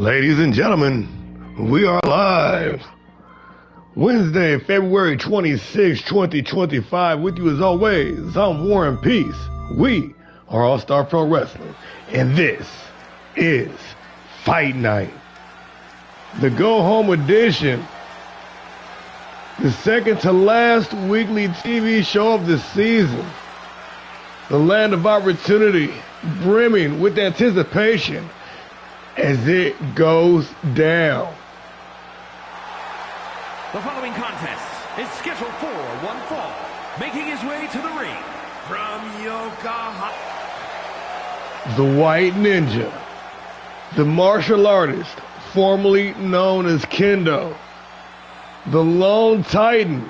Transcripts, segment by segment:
Ladies and gentlemen, we are live. Wednesday, February 26, 2025. With you as always, I'm Warren Peace. We are ALLSTAR Pro Wrestling, and this is Fight Night. The go-home edition. The second to last weekly TV show of the season. The land of opportunity, brimming with anticipation as it goes down. The following contest is scheduled for one fall. Making his way to the ring from Yokohama, the White Ninja, the martial artist formerly known as Kendo, the Lone Titan,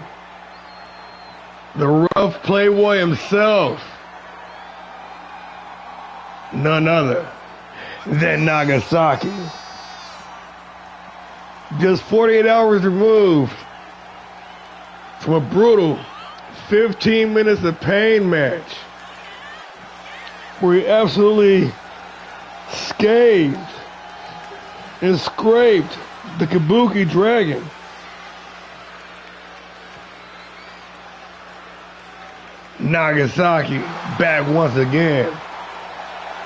the rough playboy himself, none other than Nagasaki. Just 48 hours removed from a brutal 15 minutes of pain match where he absolutely scathed and scraped the Kabuki Dragon. Nagasaki back once again,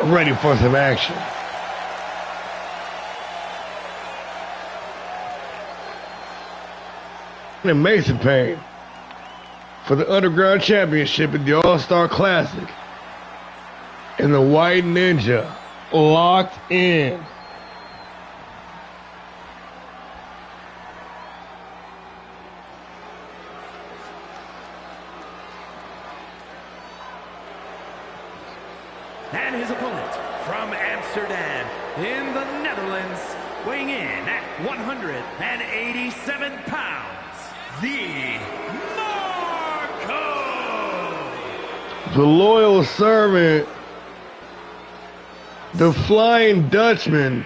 ready for some action. And Mason Payne for the Underground Championship at the All-Star Classic. And the White Ninja locked in. and his opponent from Amsterdam in the Netherlands, weighing in at 187 pounds. The Marco! The loyal servant, the Flying Dutchman,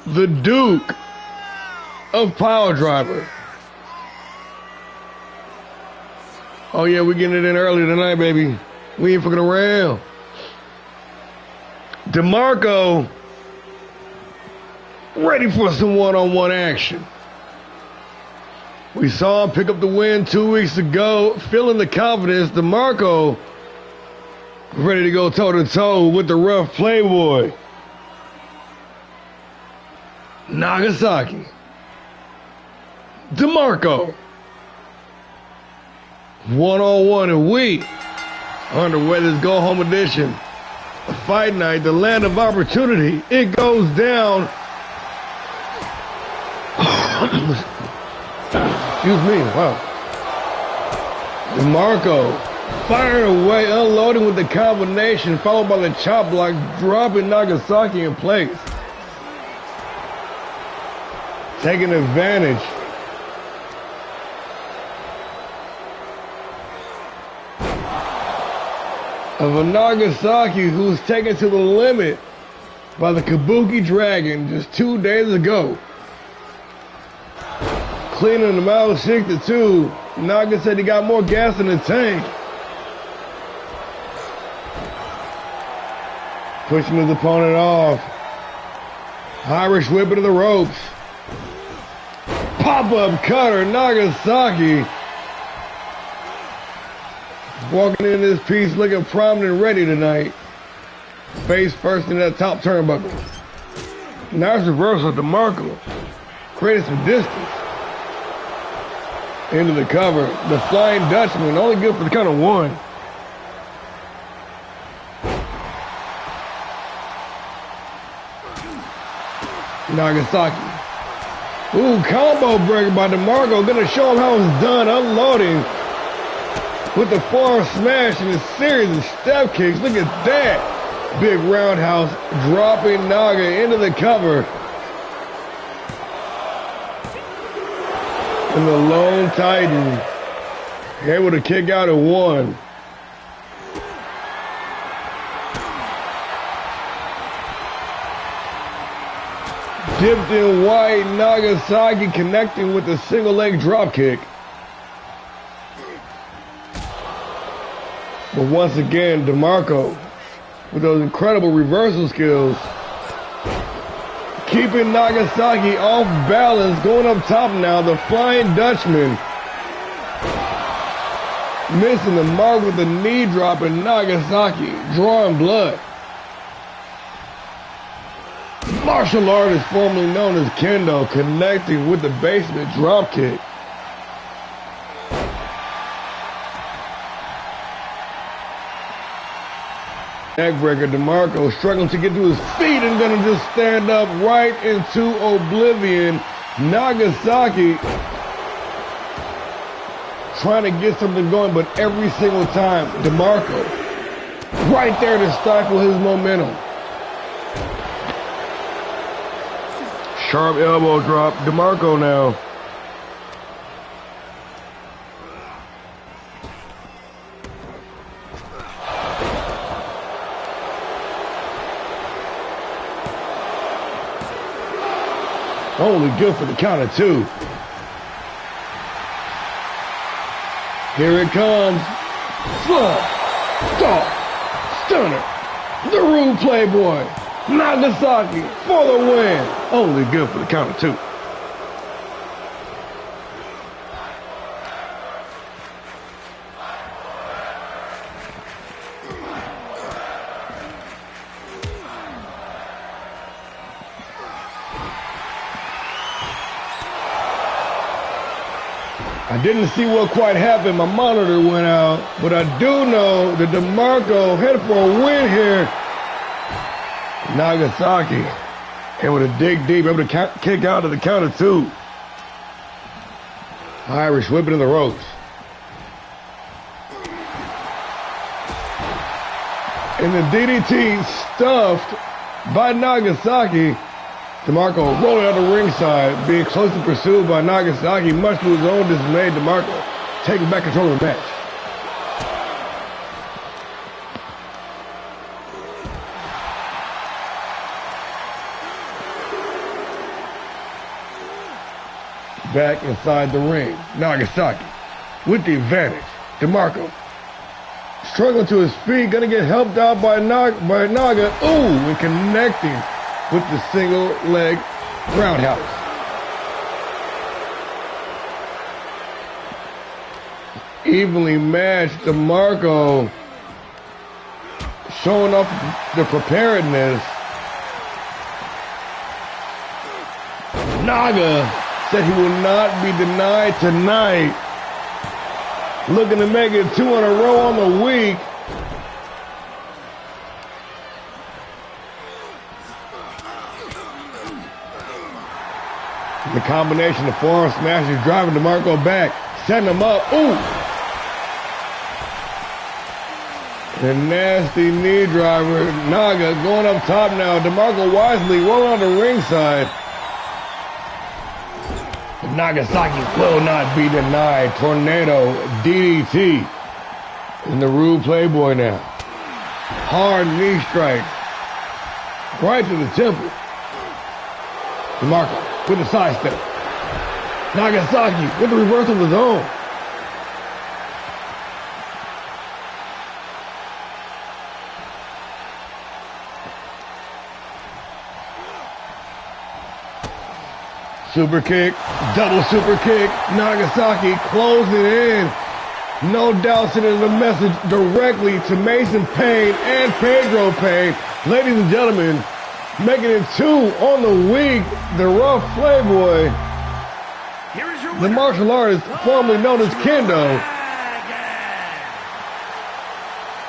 the Duke of Power Driver. Oh yeah, we're getting it in early tonight, baby. We ain't fucking around. DeMarco ready for some one-on-one action. We saw him pick up the win 2 weeks ago, feeling the confidence. DeMarco ready to go toe-to-toe with the rough playboy. Nagasaki. DeMarco. One-on-one, and we underway this go-home edition of Fight Night, the land of opportunity. It goes down. Excuse me, wow. DeMarco firing away, unloading with the combination, followed by the chop block, dropping Nagasaki in place. Taking advantage of a Nagasaki who's taken to the limit by the Kabuki Dragon just 2 days ago. Cleaning him out 6-2. Naga said he got more gas in the tank. Pushing his opponent off. Irish whip into the ropes. Pop-up cutter, Nagasaki. Walking in this piece looking prominent and ready tonight. Face first in that top turnbuckle. Nice reversal to DeMarco. Created some distance. Into the cover. The Flying Dutchman, only good for the count of one. Nagasaki. Ooh, combo breaker by DeMarco. Gonna show him how it's done. Unloading with the forearm smash and a series of step kicks. Look at that. Big roundhouse dropping Naga into the cover. And the Lone Titan able to kick out at one. Dipped in white, Nagasaki connecting with a single leg drop kick. But once again, DeMarco with those incredible reversal skills keeping Nagasaki off balance, going up top now. The Flying Dutchman missing the mark with the knee drop, and Nagasaki drawing blood. Martial artist formerly known as Kendo connecting with the basement drop kick. Neckbreaker. DeMarco struggling to get to his feet and gonna just stand up right into oblivion. Nagasaki trying to get something going, but every single time, DeMarco right there to stifle his momentum. Sharp elbow drop. DeMarco now. Only good for the count of 2. Here it comes. Slug. Stop. Stunner. The Rude Playboy. Nagasaki for the win. Only good for the count of 2. I didn't see what quite happened. My monitor went out. But I do know that DeMarco headed for a win here. Nagasaki able to dig deep, able to kick out to the count of 2. Irish whipping in the ropes. And the DDT stuffed by Nagasaki. DeMarco rolling out the ringside, being closely pursued by Nagasaki, much to his own dismay. DeMarco taking back control of the match. Back inside the ring, Nagasaki with the advantage. DeMarco struggling to his feet, gonna get helped out by Naga. Ooh, and connecting with the single leg roundhouse. Evenly matched. DeMarco showing off the preparedness. Naga said he will not be denied tonight. Looking to make it 2 in a row on the week. The combination of forearm smashes driving DeMarco back, setting him up. Ooh! The nasty knee driver. Naga going up top now. DeMarco wisely rolling on the ringside. Nagasaki will not be denied. Tornado DDT. And the Rude Playboy now. Hard knee strike. Right to the temple. DeMarco with the side step. Nagasaki with the reverse of his own. Super kick, double super kick. Nagasaki closing in. No doubt sending the message directly to Mason Payne and Pedro Payne. Ladies and gentlemen, making it 2 on the week, the Rough Playboy, the martial artist formerly known as Kendo,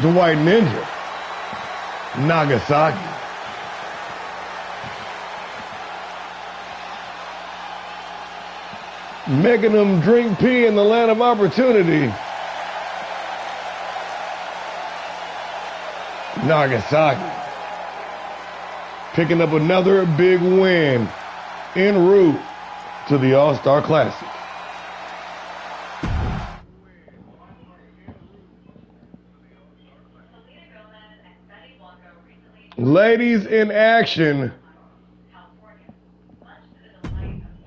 the White Ninja, Nagasaki. Making them drink pee in the land of opportunity. Nagasaki picking up another big win en route to the All-Star Classic. Ladies in action,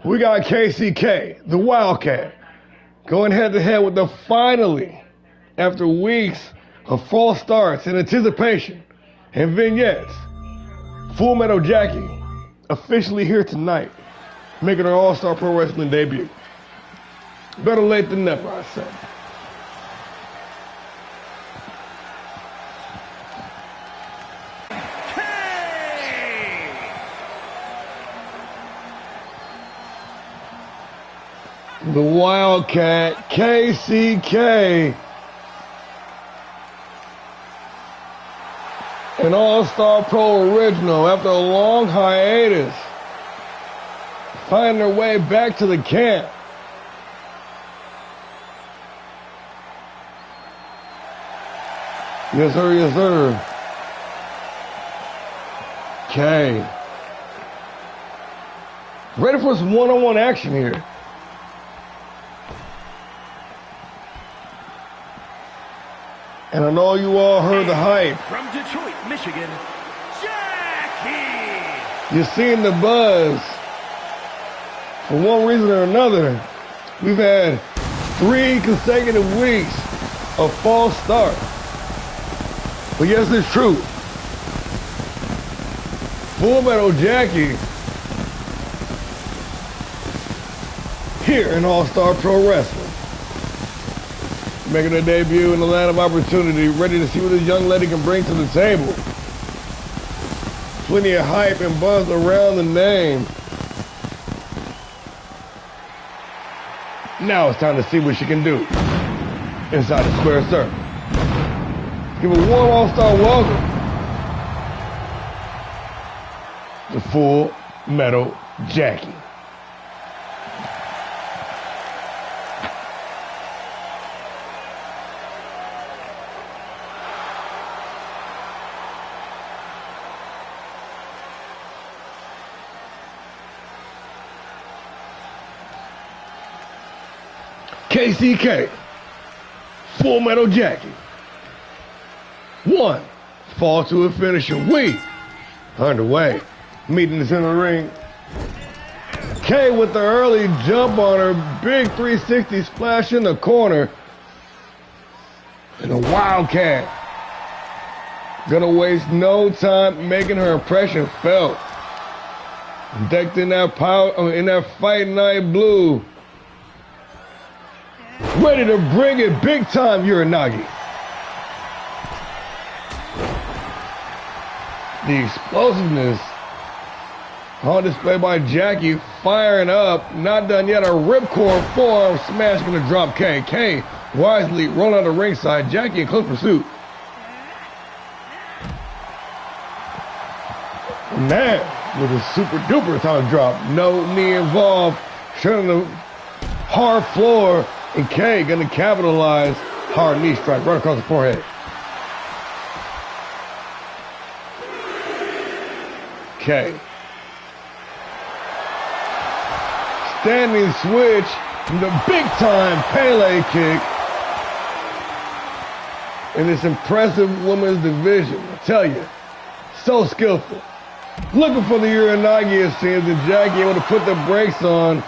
we got KCK, the Wildcat, going head-to-head with the finally, after weeks of false starts and anticipation and vignettes, Full Metal Jackie officially here tonight, making her All-Star Pro Wrestling debut. Better late than never, I say. The Wildcat, KCK. An All-Star Pro original after a long hiatus. Finding their way back to the camp. Yes, sir, yes, sir. Okay. Ready for some one-on-one action here. And I know you all heard the hype. From Detroit, Michigan, Jackie! You're seeing the buzz. For one reason or another, we've had 3 consecutive weeks of false start. But yes, it's true. Full Metal Jackie here in All-Star Pro Wrestling. Making her debut in the land of opportunity, ready to see what this young lady can bring to the table. Plenty of hype and buzz around the name. Now it's time to see what she can do inside the square circle. Give a warm All-Star welcome to Full Metal Jackie. KCK, Full Metal Jackie. 1, fall to a finisher. We underway. Meeting us in the ring. K with the early jump on her, big 360 splash in the corner. And the Wildcat gonna waste no time making her impression felt. Decked in that power, in that FightNight blue. Ready to bring it big time, Uranagi. The explosiveness on display by Jackie, firing up, not done yet, a ripcord forearm smash gonna drop K. K wisely rolling out the ringside, Jackie in close pursuit. Man, with a super duper tongue drop, no knee involved, showing the hard floor. And K gonna capitalize. Hard knee strike right across the forehead. K. Standing switch. The big time Pele kick. In this impressive women's division. I tell you. So skillful. Looking for the Uranagi, it seems. And Jackie able to put the brakes on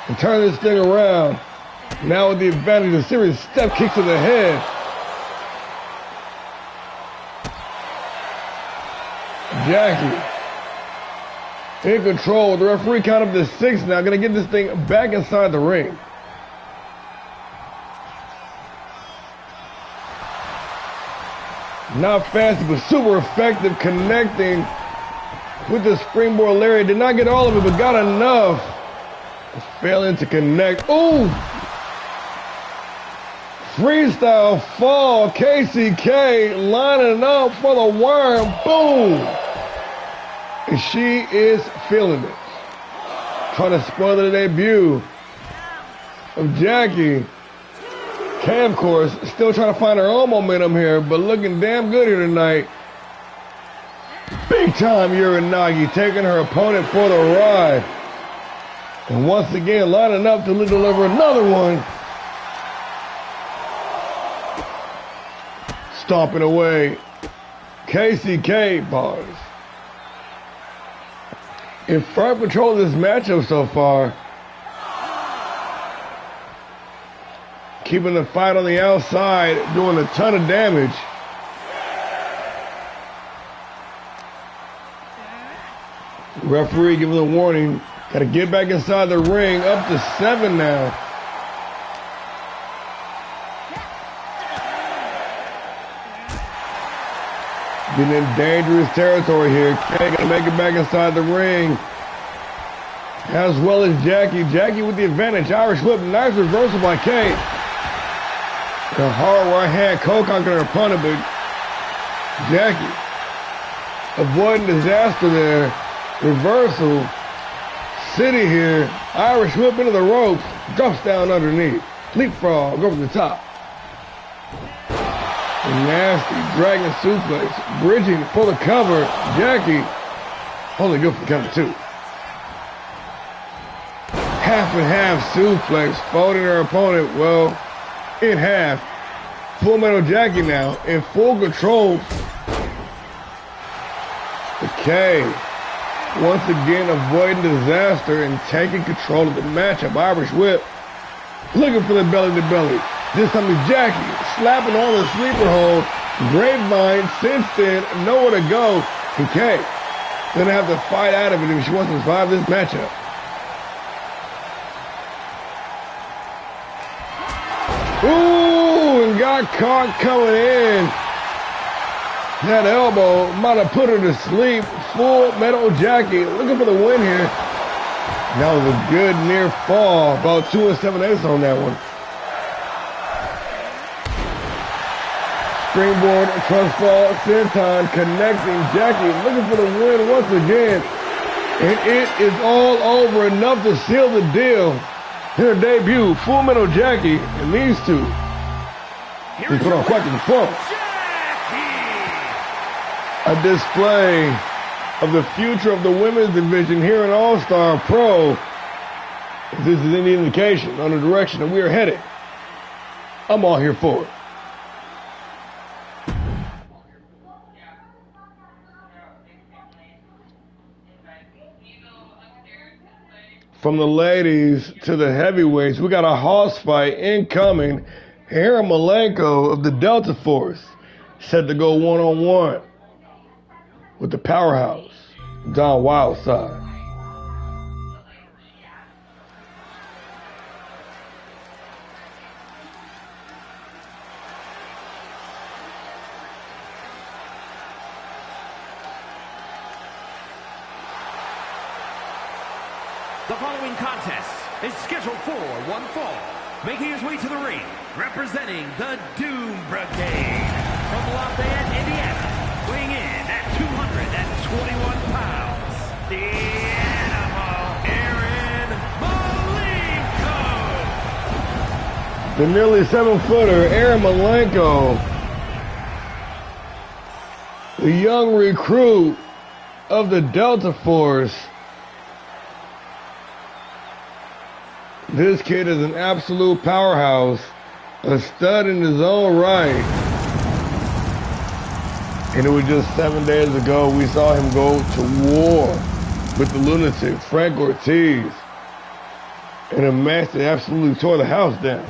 and turn this thing around. Now with the advantage of serious step kick to the head. Jackie in control. The referee count up to 6 now. Gonna get this thing back inside the ring. Not fancy, but super effective, connecting with the springboard lariat. Did not get all of it, but got enough. Failing to connect. Ooh! Freestyle fall, KCK lining up for the worm, boom! And she is feeling it. Trying to spoil the debut of Jackie. K, of course, still trying to find her own momentum here, but looking damn good here tonight. Big time Uranagi taking her opponent for the ride. And once again, lining up to deliver another one. Stomping away. KCK bars. In front control of this matchup so far. Keeping the fight on the outside, doing a ton of damage. Referee giving a warning. Got to get back inside the ring. Up to 7 now. Getting in dangerous territory here. Kay got to make it back inside the ring. As well as Jackie. Jackie with the advantage. Irish whip. Nice reversal by Kay. The hard right hand. Cole conquering her opponent, but Jackie avoiding disaster there. Reversal. City here. Irish whip into the ropes. Drops down underneath. Leapfrog over the top. A nasty dragon suplex. Bridging for the cover. Jackie only good for cover 2. Half and half suplex. Folding her opponent, well, in half. Full Metal Jackie now in full control. Okay. Once again avoiding disaster and taking control of the matchup. Irish whip. Looking for the belly to belly. This time it's Jackie slapping on the sleeper hold. Grapevine cinched in, nowhere to go. Okay. Gonna have to fight out of it if she wants to survive this matchup. Ooh, and got caught coming in. That elbow might have put her to sleep. Full Metal Jackie looking for the win here. That was a good near fall. About 2 7/8 on that one. Springboard, trust fall, senton, connecting. Jackie looking for the win once again. And it is all over. Enough to seal the deal. In her debut, Full Metal Jackie and these two. They put on quite the performance. A display of the future of the women's division here in All-Star Pro. If this is any indication on the direction that we are headed, I'm all here for it. From the ladies to the heavyweights, we got a house fight incoming. Aaron Malenko of the Delta Force set to go one-on-one with the powerhouse, Don Wildside. The following contest is scheduled for one fall. Making his way to the ring, representing the Doom Brigade from Lafayette, Indiana, weighing in at 221 pounds, the Animal, Aaron Malenko. The nearly 7-footer, Aaron Malenko, the young recruit of the Delta Force. This kid is an absolute powerhouse, a stud in his own right. And it was just 7 days ago we saw him go to war with the lunatic Frank Ortiz in a match that absolutely tore the house down.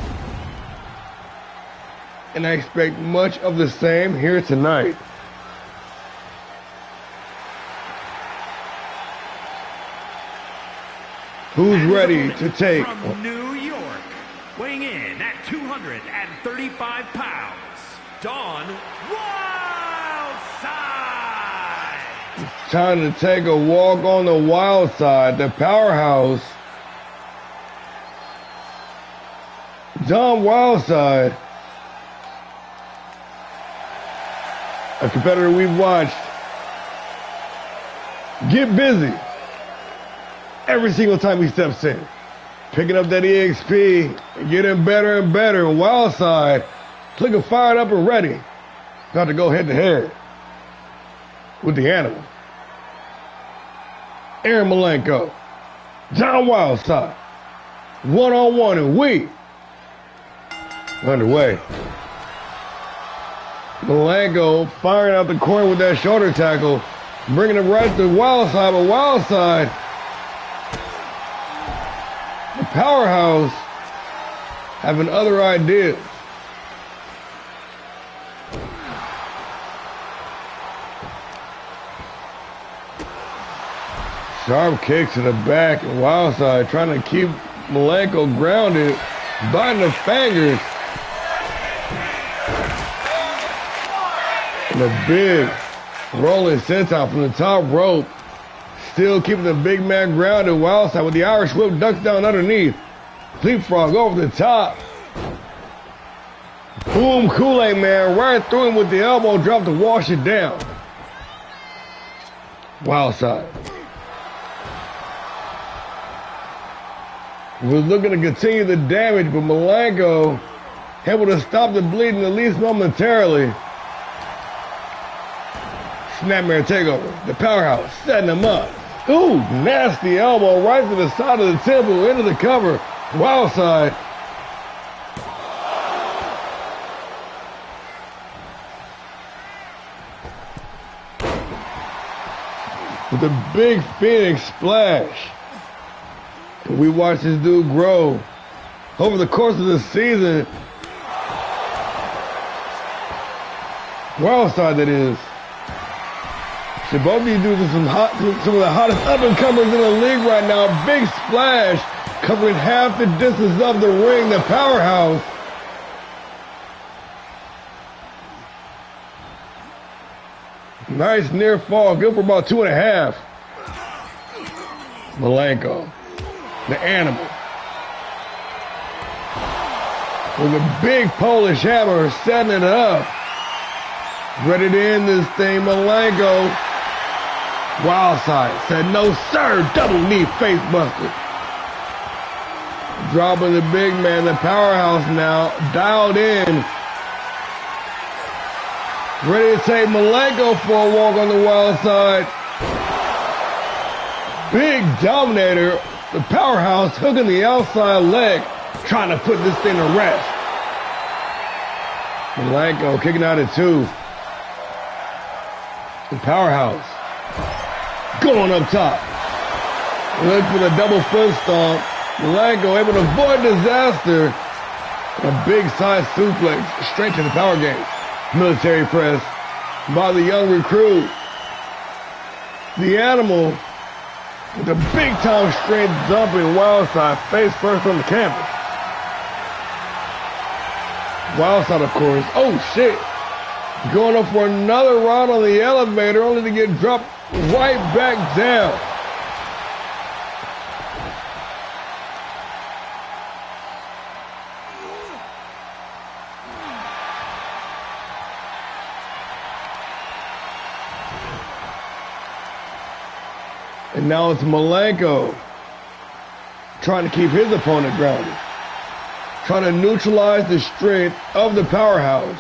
And I expect much of the same here tonight. Who's ready to take? From New York, weighing in at 235 pounds, Don Wildside. It's time to take a walk on the wild side, the powerhouse. Don Wildside, a competitor we've watched get busy every single time he steps in, picking up that EXP and getting better and better. And Wildside looking fired up and ready, about to go head to head with the Animal. Aaron Malenko, Don Wildside, one-on-one, and we underway. Malenko firing out the corner with that shoulder tackle, bringing it right to Wildside, but Wildside, the powerhouse, having other ideas. Sharp kick to the back. Wildside trying to keep Malenko grounded. Biting the fingers. And a big rolling senton from the top rope. Still keeping the big man grounded. Wildside with the Irish whip, ducks down underneath. Leapfrog over the top. Boom, Kool-Aid Man right through him with the elbow drop to wash it down. Wildside was looking to continue the damage, but Malenko able to stop the bleeding at least momentarily. Snapmare takeover. The powerhouse setting him up. Ooh, nasty elbow right to the side of the temple into the cover. Wildside. With a big Phoenix splash. We watched this dude grow over the course of the season. Wildside, that is. So both of these dudes are some of the hottest up-and-comers in the league right now. Big splash, covering half the distance of the ring. The powerhouse. Nice near fall, good for about 2.5. Malenko, the animal. With a big Polish hammer, setting it up. Ready to end this thing, Malenko. Wildside said, no sir, double knee face buster. Dropping the big man, the powerhouse now, dialed in. Ready to take Malenko for a walk on the wild side. Big dominator, the powerhouse hooking the outside leg, trying to put this thing to rest. Malenko kicking out at 2. The powerhouse going up top. Look for the double foot stomp. Malenko able to avoid disaster. A big side suplex straight to the power game. Military press by the young recruit. The animal with a big time straight dumping Wildside face first on the campus. Wildside, of course. Oh shit. Going up for another round on the elevator only to get dropped right back down. And now it's Malenko trying to keep his opponent grounded. Trying to neutralize the strength of the powerhouse.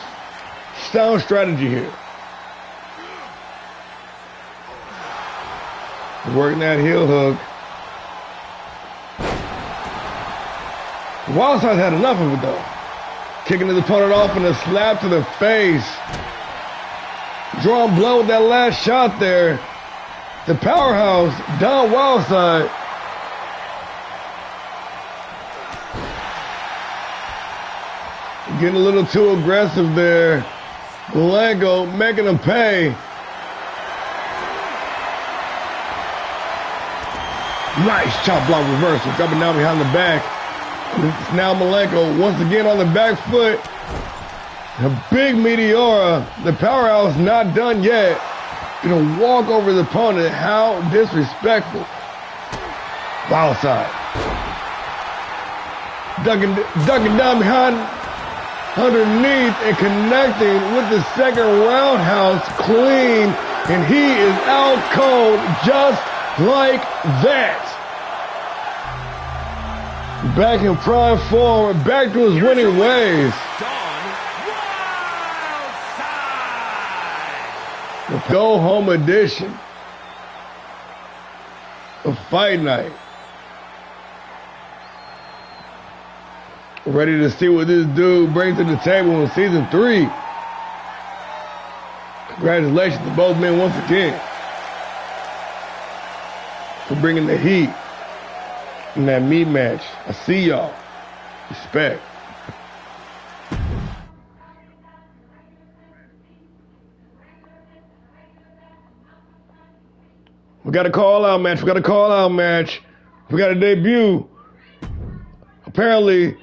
Sound strategy here. Working that heel hook. Wildside had enough of it though. Kicking his opponent off and a slap to the face. Drawing blood with that last shot there. The powerhouse, Don Wildside. Getting a little too aggressive there. Malenko making him pay. Nice chop block reversal, dropping down behind the back. It's now Malenko once again on the back foot. A big Meteora. The powerhouse not done yet. Gonna walk over the opponent. How disrespectful. Wildside. Ducking down behind, underneath, and connecting with the second roundhouse clean. And he is out cold just like that. Back in prime form, back to his winning ways. The Go Home edition of Fight Night. Ready to see what this dude brings to the table in season 3. Congratulations to both men once again for bringing the heat in that meat match. I see y'all. Respect. We got a call-out match. We got a call-out match. We got a debut. Apparently,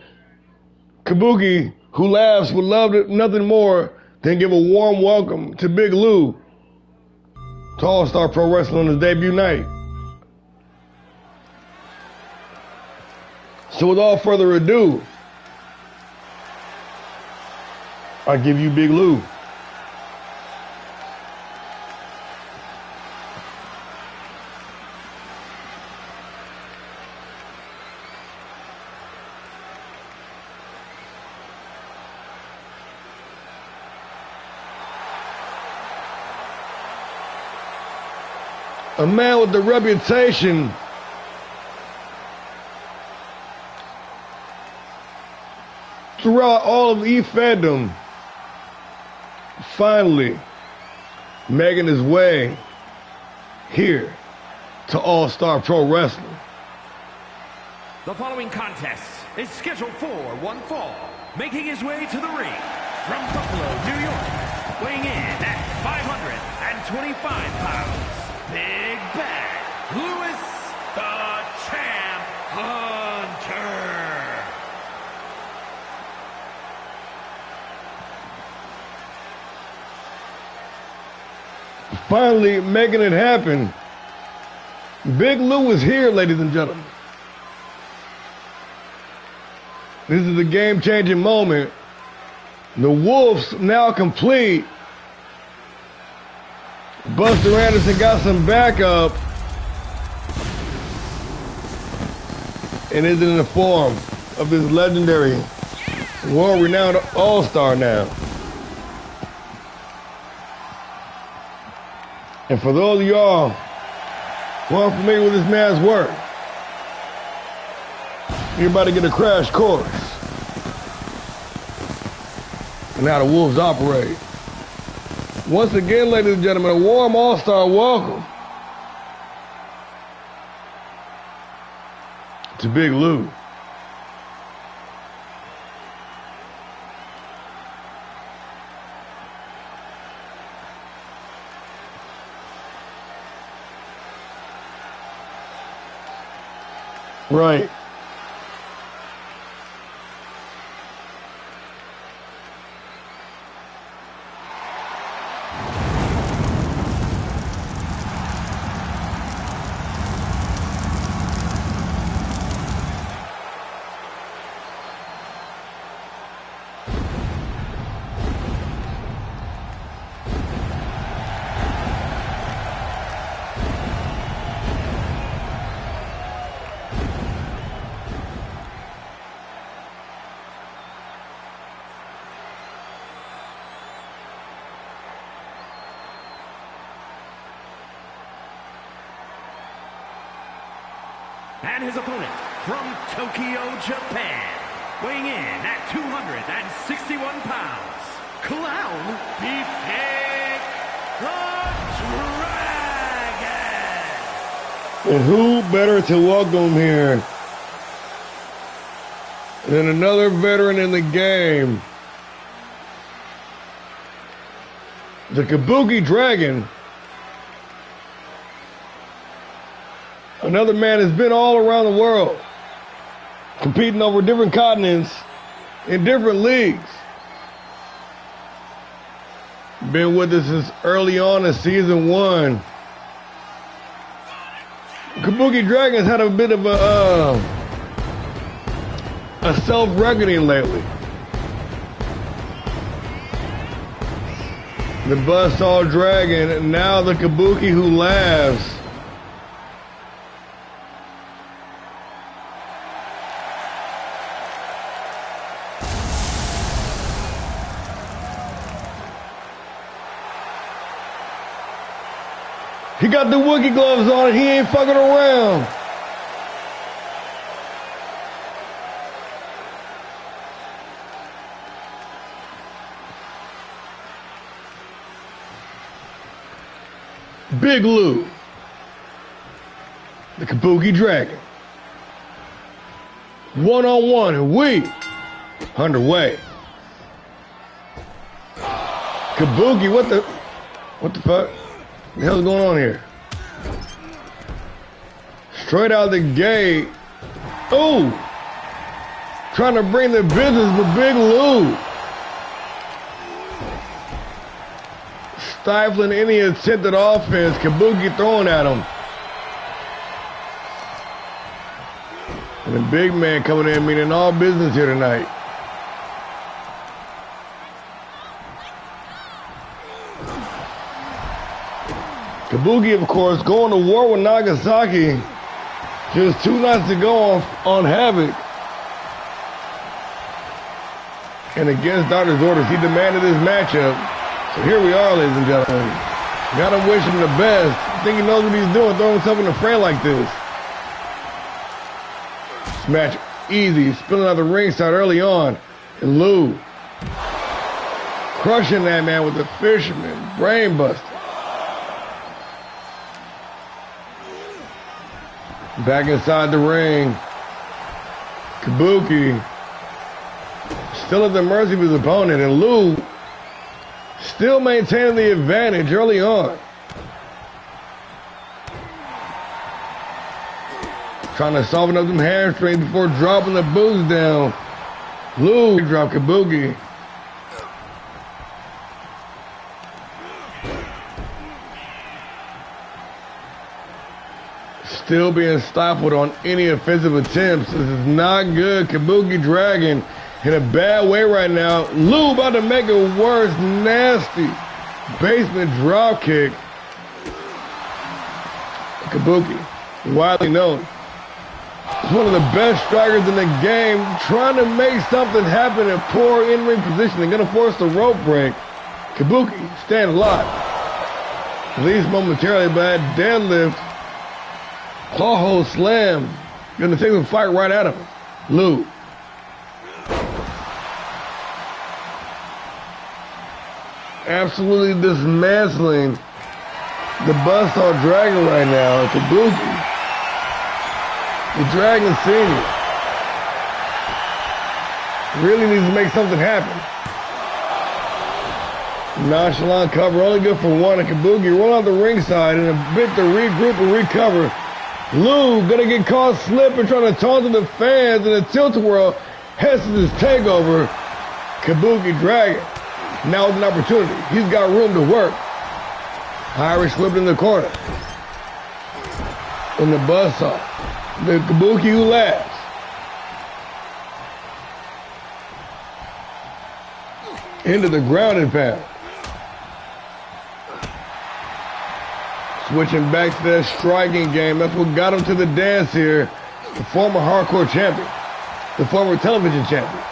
Kabuki, who laughs, would love nothing more than give a warm welcome to Big Lou to All-Star Pro Wrestling on his debut night. So without further ado, I give you Big Lou. A man with the reputation throughout all of E-fandom, finally making his way here to All-Star Pro Wrestling. The following contest is scheduled for one fall, making his way to the ring from Buffalo, New York, weighing in at 525 pounds. Big Bad Louis the Champ Hunter. Finally making it happen. Big Lou is here, ladies and gentlemen. This is a game-changing moment. The Wolves now complete. Buster Anderson got some backup and is in the form of this legendary, world-renowned all-star now. And for those of y'all who aren't familiar with this man's work, you're about to get a crash course on how the Wolves operate. Once again, ladies and gentlemen, a warm all-star welcome to Big Lou. Right. And his opponent from Tokyo, Japan, weighing in at 261 pounds, Clown Beefcake the Dragon. And who better to welcome here than another veteran in the game, the Kabuki Dragon. Another man has been all around the world, competing over different continents in different leagues. Been with us since early on in season 1. Kabuki Dragon's had a bit of a self-reckoning lately. The Buzzsaw Dragon, and now the Kabuki who laughs. He got the Wookiee gloves on and he ain't fucking around. Big Lou, the Kabuki Dragon. One-on-one, and we underway. Kabuki, what the fuck? What the hell's going on here? Straight out the gate. Ooh. Trying to bring the business with Big Lou. Stifling any attempted offense. Kabuki throwing at him. And the big man coming in meaning all business here tonight. Kabuki, of course, going to war with Nagasaki. Just 2 nights ago on Havoc. And against Doctor's orders, he demanded this matchup. So here we are, ladies and gentlemen. Gotta wish him the best. I think he knows what he's doing, throwing himself in a fray like this. This match easy, spilling out the ringside early on. And Lou crushing that man with the fisherman brainbuster. Back inside the ring. Kabuki still at the mercy of his opponent, and Lou still maintaining the advantage early on. Trying to soften up them hamstrings before dropping the boots down. Lou dropped Kabuki. Still being stifled on any offensive attempts. This is not good. Kabuki dragging in a bad way right now. Lou about to make it worse. Nasty basement drop kick. Kabuki, widely known, is one of the best strikers in the game. Trying to make something happen in poor in-ring positioning. Gonna force the rope break. Kabuki staying alive. At least momentarily, but that deadlift. Claw hold slam. Gonna take the fight right out of him. Lou. Absolutely dismantling the buzzsaw dragon right now. Kabuki. The Dragon Senior. Really needs to make something happen. Nonchalant cover, only good for one. And Kabuki roll out the ringside in a bit to regroup and recover. Lou gonna get caught slipping, trying to taunt to the fans in a tilt-a-whirl. Hess's takeover. Kabuki Dragon. Now is an opportunity. He's got room to work. Irish whip in the corner. In the buzzsaw. The Kabuki who laughs. Into the grounded pound. Switching back to that striking game. That's what got him to the dance here. The former hardcore champion. The former television champion.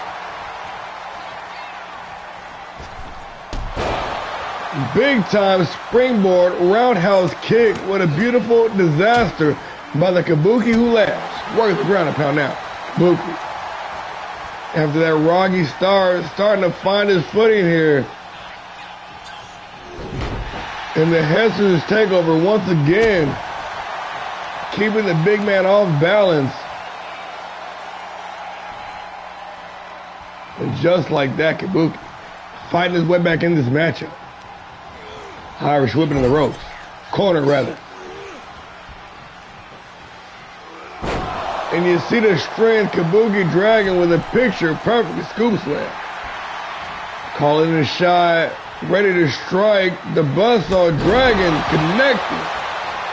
Big time springboard roundhouse kick. What a beautiful disaster by the Kabuki who laughs. Works the ground and pound now. Kabuki. After that rocky start, starting to find his footing here. And the Hess's takeover once again. Keeping the big man off balance. And just like that, Kabuki fighting his way back in this matchup. Irish whipping in the ropes. Corner, rather. And you see the strength, Kabuki Dragon with a picture-perfect scoop slam. Calling a shot, ready to strike. The buzzsaw Dragon connected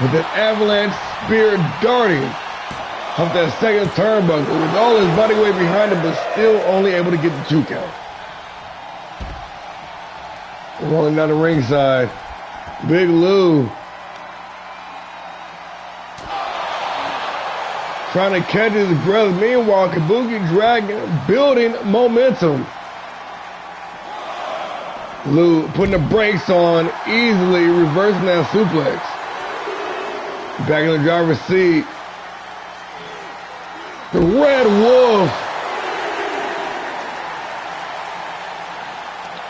with an avalanche spear darting off that second turnbuckle with all his body weight behind him, but still only able to get the 2 count. Rolling down the ringside. Big Lou trying to catch his breath. Meanwhile, Kabuki Dragon building momentum. Lou putting the brakes on, easily reversing that suplex. Back in the driver's seat. The Red Wolf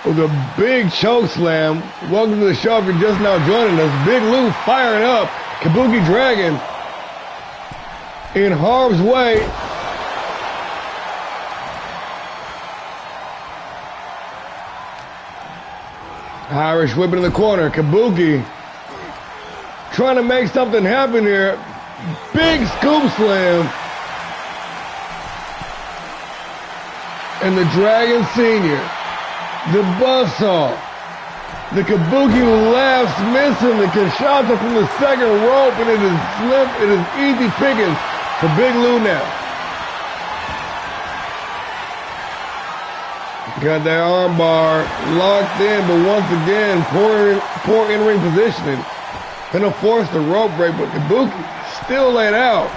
with a big choke slam. Welcome to the show if you're just now joining us. Big Lou firing up. Kabuki Dragon in harm's way. Irish whipping in the corner. Kabuki trying to make something happen here. Big scoop slam. And the Dragon Senior, the buzzsaw, the Kabuki laughs, missing the Kinshasa from the second rope, and it is easy pickings for Big Lou now. Got that arm bar locked in, but once again, poor in-ring positioning. Gonna force the rope break, but Kabuki still laid out.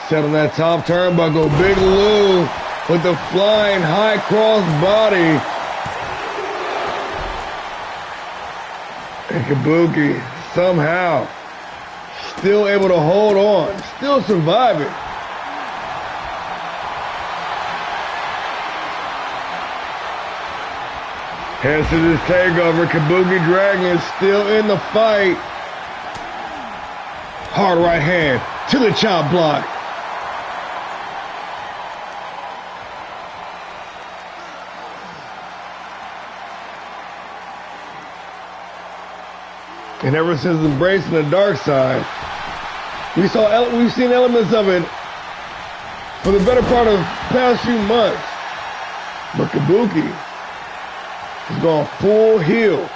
Set on that top turnbuckle, Big Lou with the flying high cross body. And Kabuki somehow still able to hold on, still surviving. Heads to this takeover, Kabuki Dragon is still in the fight. Hard right hand to the chop block. And ever since embracing the dark side, we've seen elements of it for the better part of the past few months. But Kabuki has gone full heel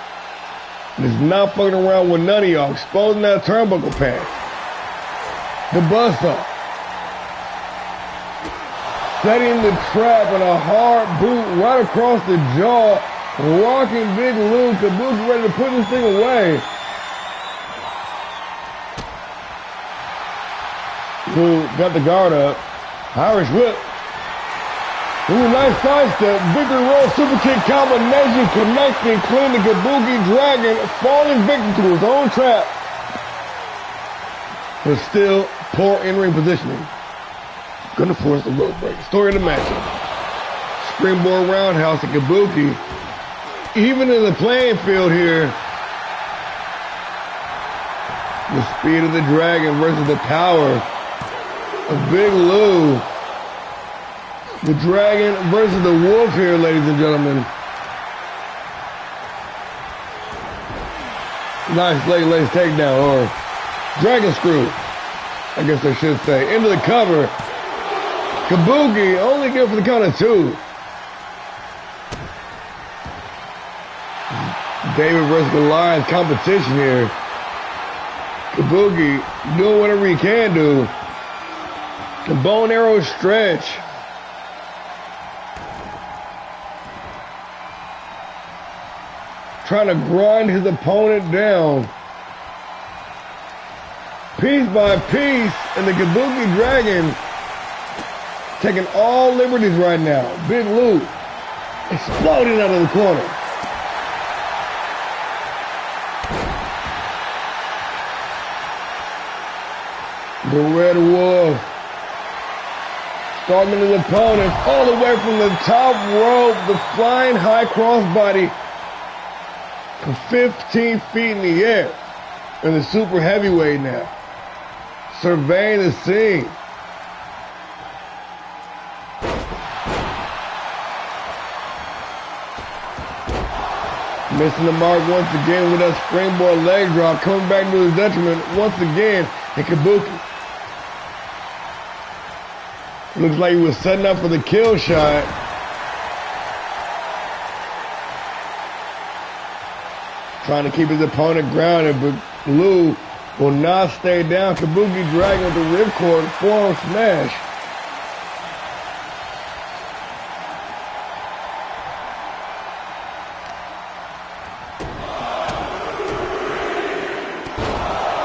and is not fucking around with none of y'all, exposing that turnbuckle pad. The buzzsaw. Setting the trap and a hard boot right across the jaw, rocking Big Lou. Kabuki ready to put this thing away. Lou got the guard up. Irish whip. Ooh, nice sidestep. Victory roll, super kick combination, connecting, clean the Kabuki Dragon, falling victim to his own trap. But still, poor in-ring positioning. Gonna force the rope break. Story of the matchup. Springboard roundhouse to Kabuki. Even in the playing field here, the speed of the Dragon versus the power of Big Lou. The Dragon versus the Wolf here, ladies and gentlemen. Nice leg lace takedown, or Dragon screw, I guess I should say. Into the cover. Kabuki only good for the count of two. David versus Goliath competition here. Kabuki doing whatever he can do. The bow and arrow stretch. Trying to grind his opponent down. Piece by piece. And the Kabuki Dragon taking all liberties right now. Big Lou exploding out of the corner. The Red Wolf starting his opponent all the way from the top rope. The flying high crossbody from 15 feet in the air. And the super heavyweight now, surveying the scene. Missing the mark once again with that springboard leg drop, coming back to his detriment once again. And Kabuki looks like he was setting up for the kill shot. Trying to keep his opponent grounded, but Lou will not stay down. Kabuki Dragon with the ripcord forearm smash.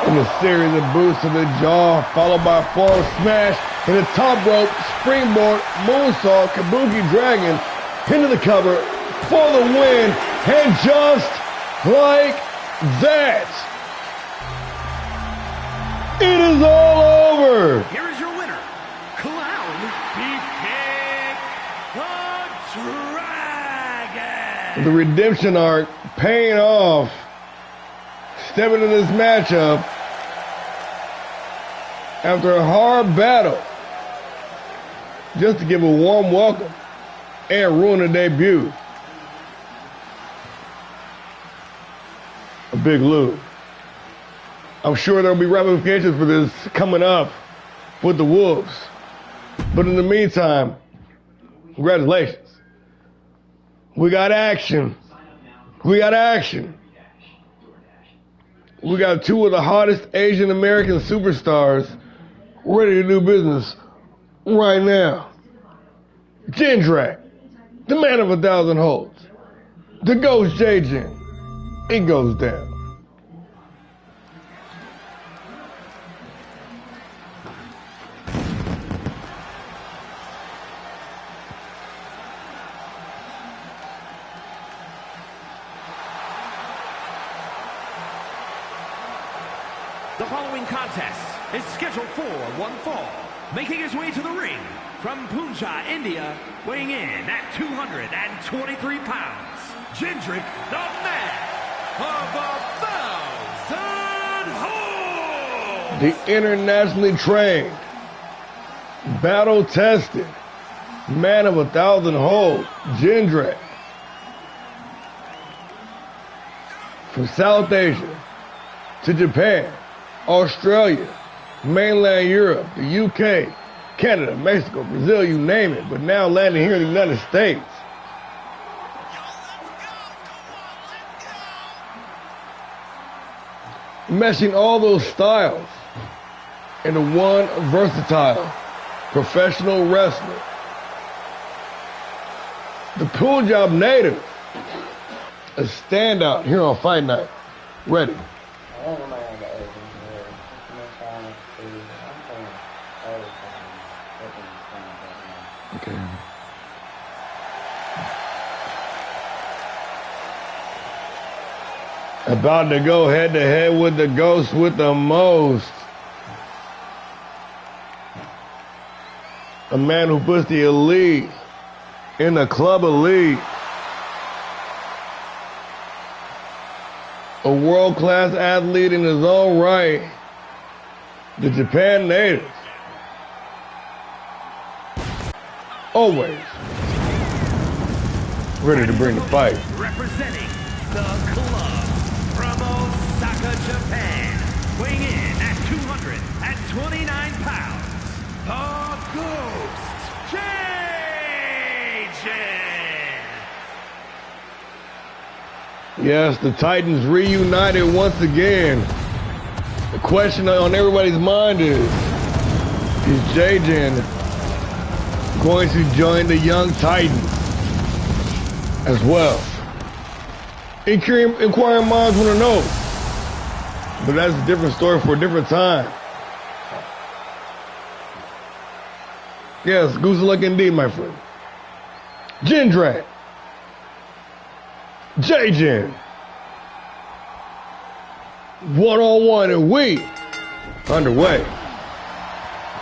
And a series of boots to the jaw, followed by a forearm smash and a top rope springboard moonsault. Kabuki Dragon into the cover for the win, and just like that, it is all over. Here is your winner, Clown Beefcake the Dragon. The redemption arc paying off. Stepping into this matchup after a hard battle, just to give a warm welcome and ruin a debut. Big Lou. I'm sure there'll be ramifications for this coming up with the Wolves. But in the meantime, congratulations. We got action. We got action. We got two of the hottest Asian American superstars ready to do business right now. Jindrak, the man of 1,000 holds. The Ghost J-Jin. It goes down. The following contest is scheduled for one fall. Making his way to the ring from Punjab, India, weighing in at 223 pounds, Jindrak, the man of 1,000 holds. The internationally trained, battle-tested, man of 1,000 holds, Jindrak. From South Asia to Japan, Australia, mainland Europe, the UK, Canada, Mexico, Brazil, you name it, but now landing here in the United States. Meshing all those styles into one versatile professional wrestler. The Punjab native, a standout here on Fight Night. Ready. Okay. About to go head to head with the Ghost with the most. A man who puts the elite in the club elite. A world-class athlete in his own right. The Japan native. Always ready to bring the fight. Representing the club from Osaka, Japan, weighing in at 229 pounds, the Ghost, J-Jin. Yes, the Titans reunited once again. The question on everybody's mind is J-Jin going to join the young Titans as well? Inquiring minds want to know. But that's a different story for a different time. Yes, goose luck indeed, my friend. Jindrak. J-Jin. One-on-one and we underway.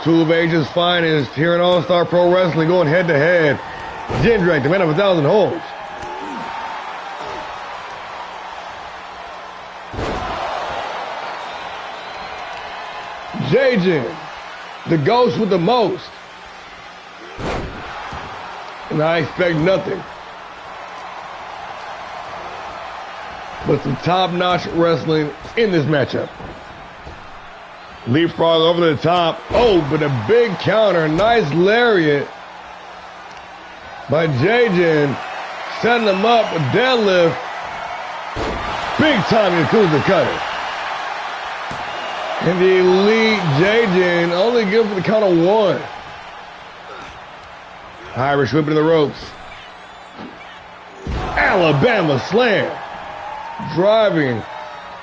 Two of Asia's finest here in All-Star Pro Wrestling going head-to-head. Jindrak, the man of 1,000 holds. J-Jin, the Ghost with the most. And I expect nothing but some top-notch wrestling in this matchup. Leapfrog over the top. Oh, but a big counter. Nice lariat by J-Jin. Setting him up. A deadlift. Big time Yakuza cutter. And the elite J-Jin only good for the count of one. Irish whipping the ropes. Alabama slam. Driving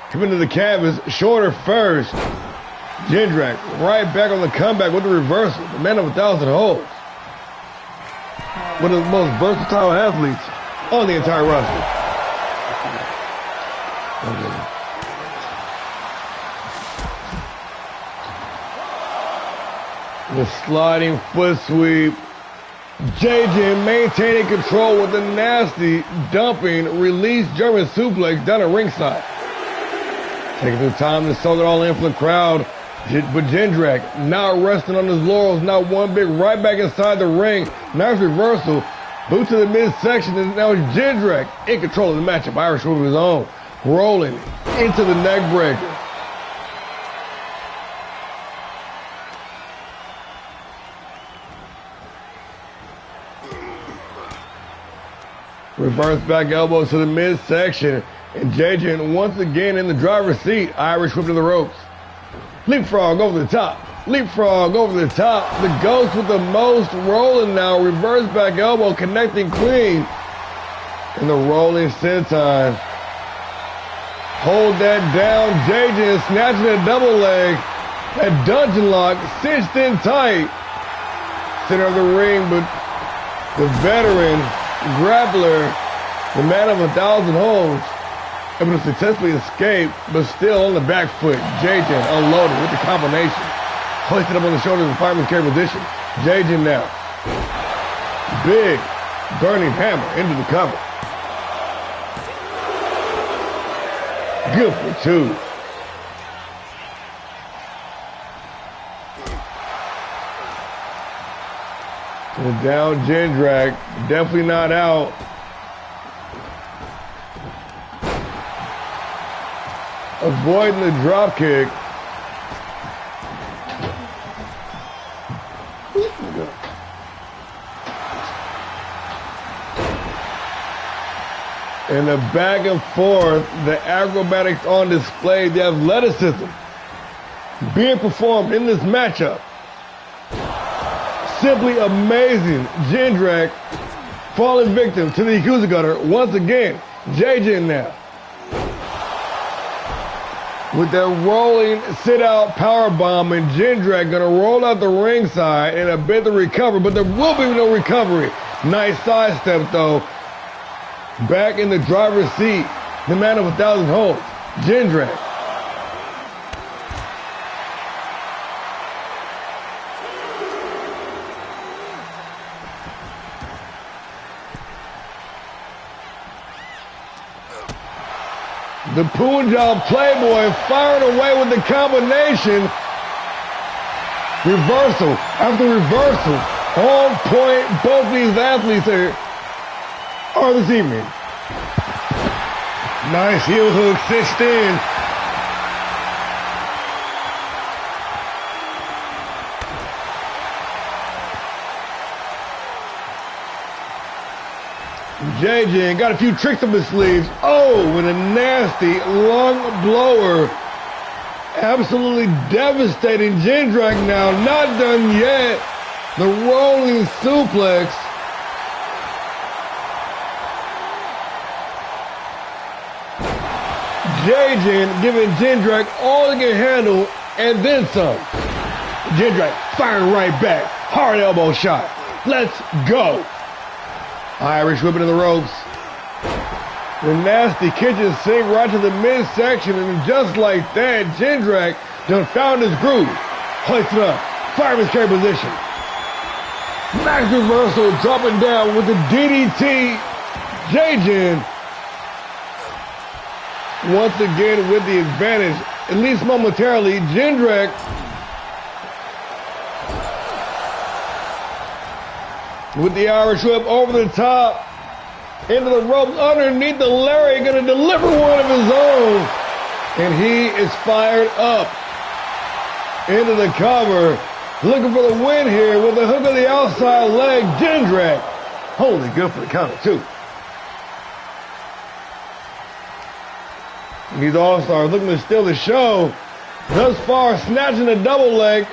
him into the canvas. Shorter first. Jindrak right back on the comeback with the reversal. The man of 1,000 holds. One of the most versatile athletes on the entire roster. The sliding foot sweep. J-Jin maintaining control with a nasty dumping release German suplex down at ringside. Taking some time to soak it all in for the crowd. But Jindrak not resting on his laurels, not one big right back inside the ring. Nice reversal. Boot to the midsection, and now Jindrak in control of the matchup. Irish whip of his own. rolling into the neck breaker. Reverse back elbow to the midsection, and JJ once again in the driver's seat. Irish whip to the ropes. Leapfrog over the top. Leapfrog over the top. The Ghost with the most rolling now. Reverse back elbow connecting clean. And the rolling senton. Hold that down. JJ snatching a double leg. That dungeon lock cinched in tight. Center of the ring, but the veteran grappler, the man of 1,000 holds, able to successfully escape, but still on the back foot. JJ unloaded with the combination. Hoisted up on the shoulders in fireman's carry position. JJ now. Big burning hammer into the cover. Good for two. And down Jindrak, definitely not out. Avoiding the drop kick. And the back and forth, the acrobatics on display, the athleticism being performed in this matchup. Simply amazing. Jindrak falling victim to the Yakuza Gutter once again. JJ now. With that rolling sit-out powerbomb, and Jindrak gonna roll out the ringside and a bit to recover, but there will be no recovery. Nice sidestep though. Back in the driver's seat, the man of 1,000 holds, Jindrak. The Punjab Playboy firing away with the combination. Reversal after reversal. On point, both these athletes are this evening. Nice heel hook, cinched in. JJ got a few tricks up his sleeves. Oh, with a nasty lung blower. Absolutely devastating. Jindrak now, not done yet. The rolling suplex. JJ giving Jindrak all he can handle and then some. Jindrak firing right back. Hard elbow shot. Let's go. Irish whipping in the ropes. The nasty kitchen sink right to the midsection, and just like that, Jindrak done found his groove. Hoisted up. Fireman's carry position. Max reversal dropping down with the DDT. JJ once again with the advantage, at least momentarily. Jindrak with the Irish whip over the top, into the ropes, underneath the lariat, gonna deliver one of his own. And he is fired up into the cover, looking for the win here with the hook of the outside leg. Jindrak, holy good for the counter too. And these All-Stars looking to steal the show. Thus far, snatching a double leg.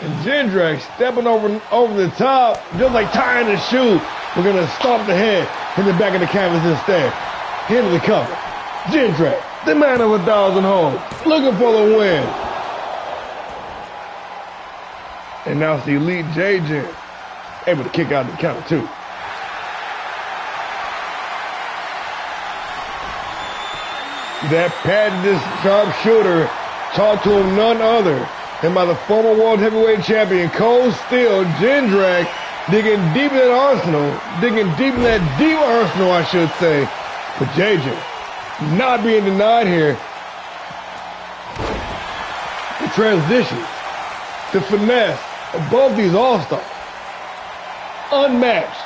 And Jindrak stepping over the top, just like tying the shoe. We're going to stomp the head in the back of the canvas instead. Into the cover. Jindrak, the man of 1,000 holds, looking for the win. And now it's the elite JJ, able to kick out the counter too. That patented sharpshooter taught to him none other than by the former world heavyweight champion Cold Steel. Jindrak digging deep in that arsenal, digging deep in that deep arsenal, I should say. But JJ not being denied here. The transition, the finesse of both these All-Stars, unmatched.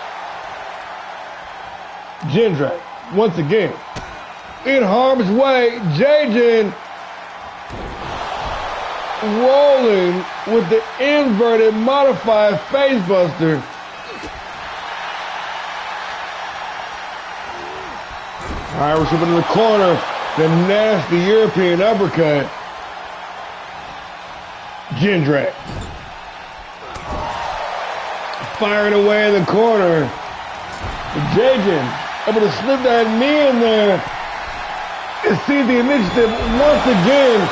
Jindrak once again. In harm's way, Jajin rolling with the inverted modified facebuster. Irish whip in the corner, the nasty European uppercut. Jindrak firing away in the corner. Jajin able to slip that knee in there and see the initiative once again.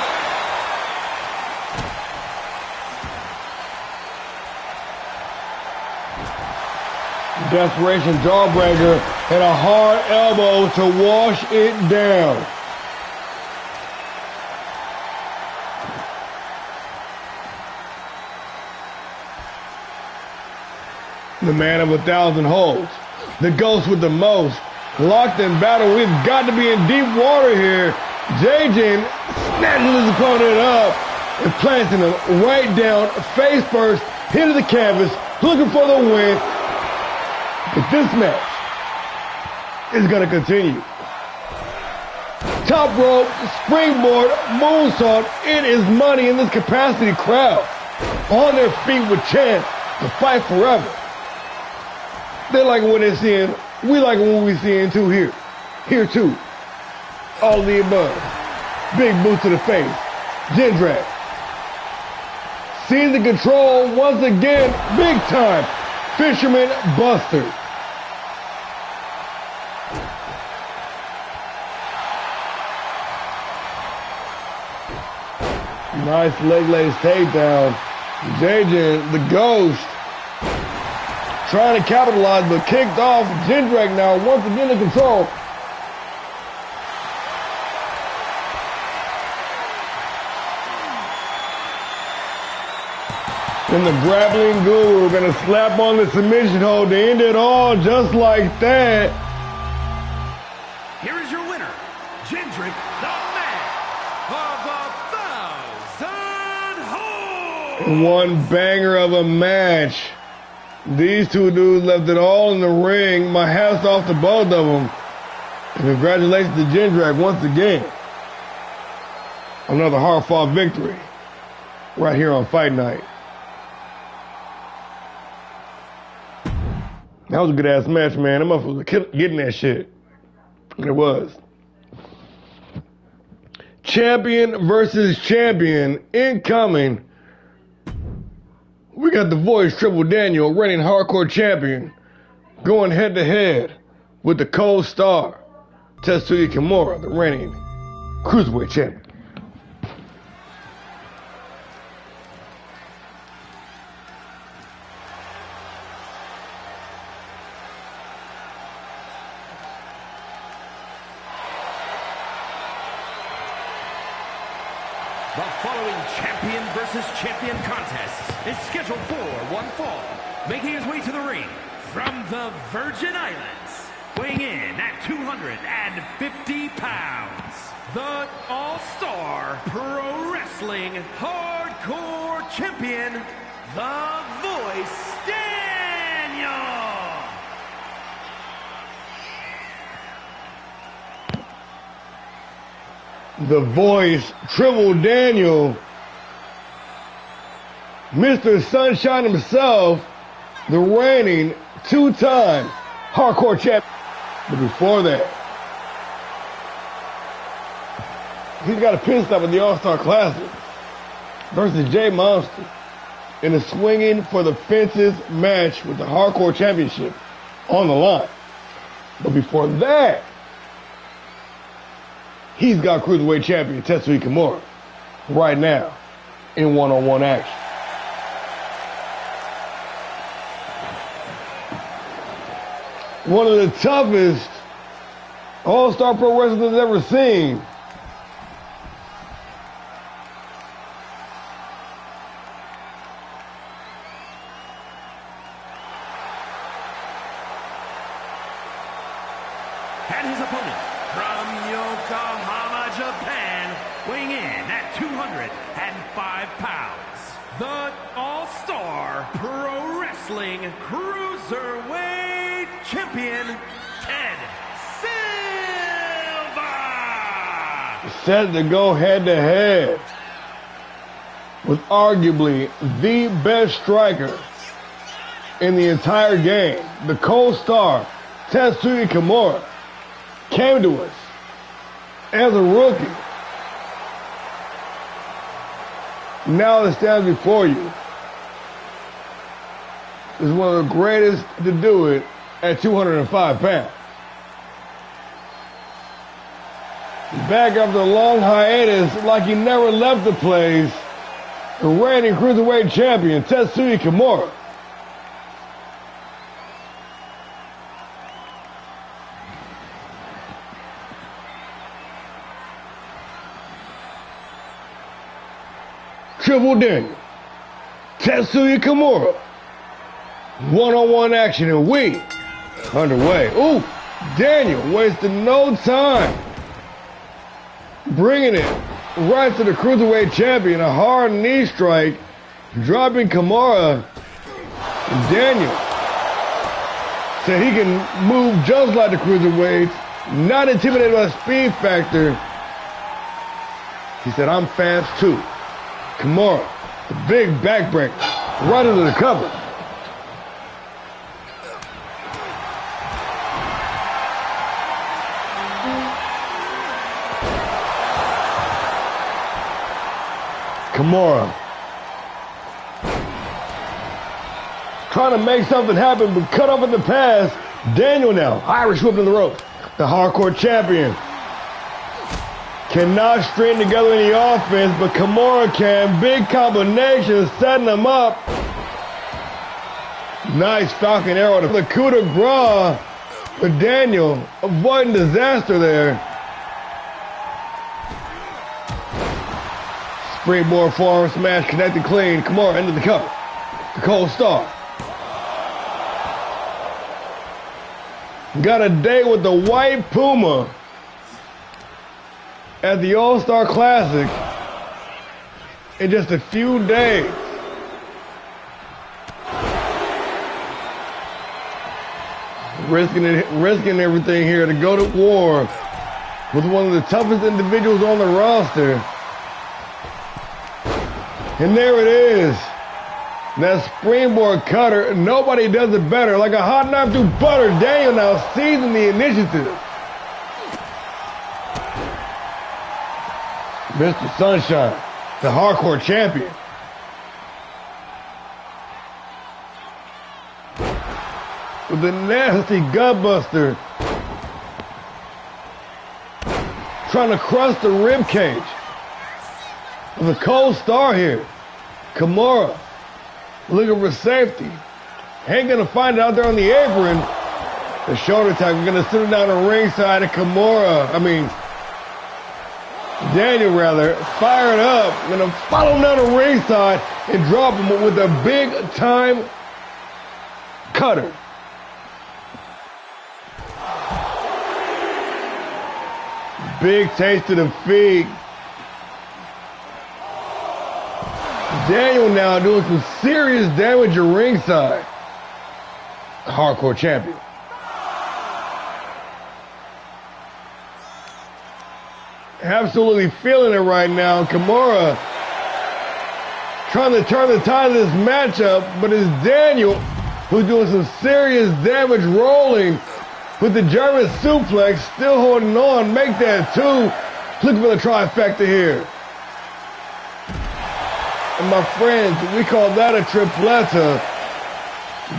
Desperation jawbreaker and a hard elbow to wash it down. The man of 1,000 holds. The ghost with the most. Locked in battle. We've got to be in deep water here. Jajin snatches his opponent up and planting him right down, face first, into the canvas, looking for the win. But this match is going to continue. Top rope, springboard, moonsault. It is money in this capacity crowd. On their feet with chance to fight forever. They like what they're seeing. We like what we're seeing too here. Here too. All of the above. Big boot to the face. Jindrak. Sees the control once again. Big time. Fisherman Buster. Nice leg lace takedown. Jajin, the ghost, trying to capitalize, but kicked off. Jindrak now once again in control. And the grappling guru gonna slap on the submission hold to end it all just like that. Here is your winner, Jindrak, the man of 1,000 holds. And one banger of a match. These two dudes left it all in the ring. My hat's off to both of them. And congratulations to Jindrak once again. Another hard-fought victory right here on Fight Night. That was a good-ass match, man. That motherfucker was getting that shit. It was. Champion versus champion incoming. We got the Voice Triple Daniel, reigning hardcore champion, going head-to-head with the Cold Star, Tetsuya Kimura, the reigning cruiserweight champion. The following champion versus champion contest is scheduled for one fall. Making his way to the ring from the Virgin Islands, weighing in at 250 pounds, the All-Star Pro Wrestling Hardcore Champion, The Voice Daniel. The Voice Triple Daniel, Mr. Sunshine himself, the reigning two-time hardcore champion. But before that, he's got a pit stop at the All-Star Classic versus Jay Monster in a swinging for the fences match with the hardcore championship on the line. But before that, he's got cruiserweight champion Tetsuya Kimura right now in one-on-one action. One of the toughest All-Star Pro Wrestlers ever seen. And his opponent from Yokohama, Japan, weighing in at 205 pounds, the All-Star Pro Wrestling Cruiserweight Champion, Ted Sin. set to go head-to-head with arguably the best striker in the entire game. The Cold Star, Tetsuya Kimura, came to us as a rookie. Now it stands before you. Is one of the greatest to do it at 205 pounds. Back after a long hiatus, like he never left the place, the reigning cruiserweight champion, Tetsuya Kimura. Triple Daniel, Tetsuya Kimura. One-on-one action and we underway. Ooh, Daniel wasting no time. Bringing it right to the cruiserweight champion. A hard knee strike, dropping Kimura. Daniel said he can move just like the cruiserweights, not intimidated by speed factor. He said, I'm fast too. Kimura, the big backbreaker, right into the cover. Kimura trying to make something happen, but cut off in the pass. Daniel now, Irish whip in the ropes. The hardcore champion cannot string together any offense, but Kimura can. Big combination, setting him up. Nice Falcon Arrow. The coup de grace for Daniel, avoiding disaster there. Springboard forearm smash, connected clean. Kimura into the cover. The Cold Star. Got a date with the White Puma at the All-Star Classic in just a few days. Risking everything here to go to war with one of the toughest individuals on the roster. And there it is. That springboard cutter, nobody does it better. Like a hot knife through butter, Daniel now seizing the initiative. Mr. Sunshine, the hardcore champion. With a nasty gutbuster. Trying to crush the rib cage of the Cold Star here. Kimura looking for safety. Ain't gonna find it out there on the apron. The shoulder tag, we're gonna sit him down the ringside, and Daniel rather, fired up. Gonna follow him down the ringside and drop him with a big time cutter. Big taste to the feet. Daniel now doing some serious damage at ringside. Hardcore champion. Absolutely feeling it right now. Kimura trying to turn the tide of this matchup, but it's Daniel who's doing some serious damage, rolling with the German suplex, still holding on. Make that two. Looking for the trifecta here. And my friends, we call that a tripleta.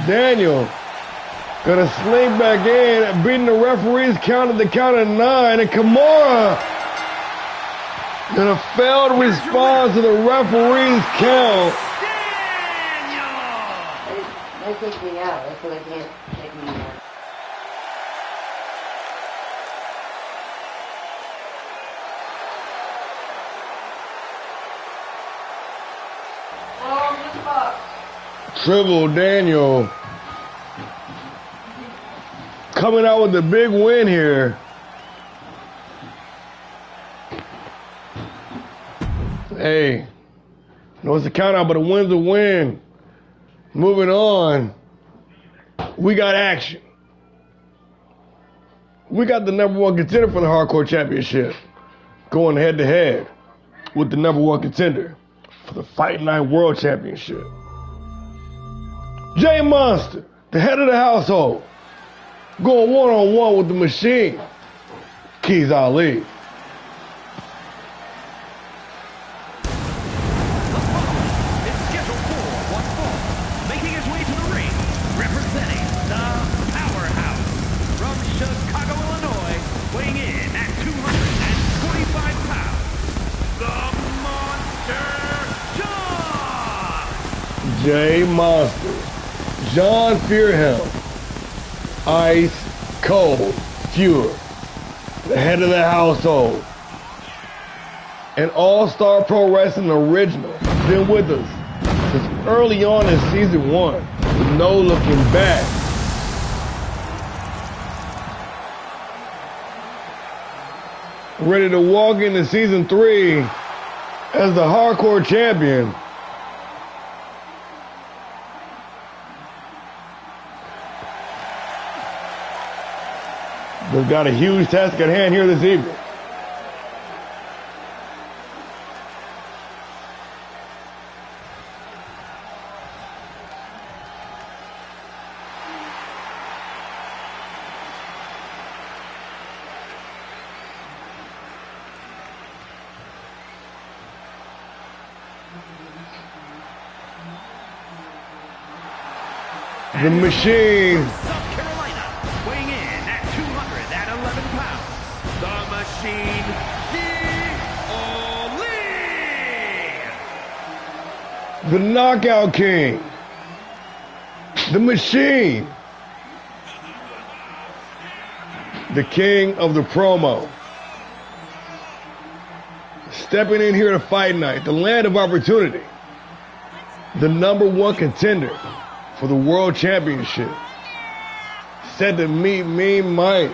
Daniel gonna sling back in, beating the referee's count at the count of 9, and Kimura gonna fail to respond to the referee's count. They kicked me out. They feel they can't take me out. Triple Daniel coming out with a big win here. Hey, no, it's a count out, but a win's a win. Moving on, we got action. We got the #1 contender for the Hardcore Championship. going head to head with the #1 contender for the Fight Night World Championship. Jay Monster, the head of the household, going one-on-one with the Machine, Keys Ali. Jay Monster, John Fearhelm, Ice Cold Fury, the head of the household, an All-Star Pro Wrestling original, been with us since early on in Season 1, with no looking back. Ready to walk into Season 3 as the Hardcore Champion. We've got a huge task at hand here this evening. The Machine. The Knockout King, the Machine, the King of the Promo, stepping in here to Fight Night, the land of opportunity, the #1 contender for the World Championship, set to meet Mean Mike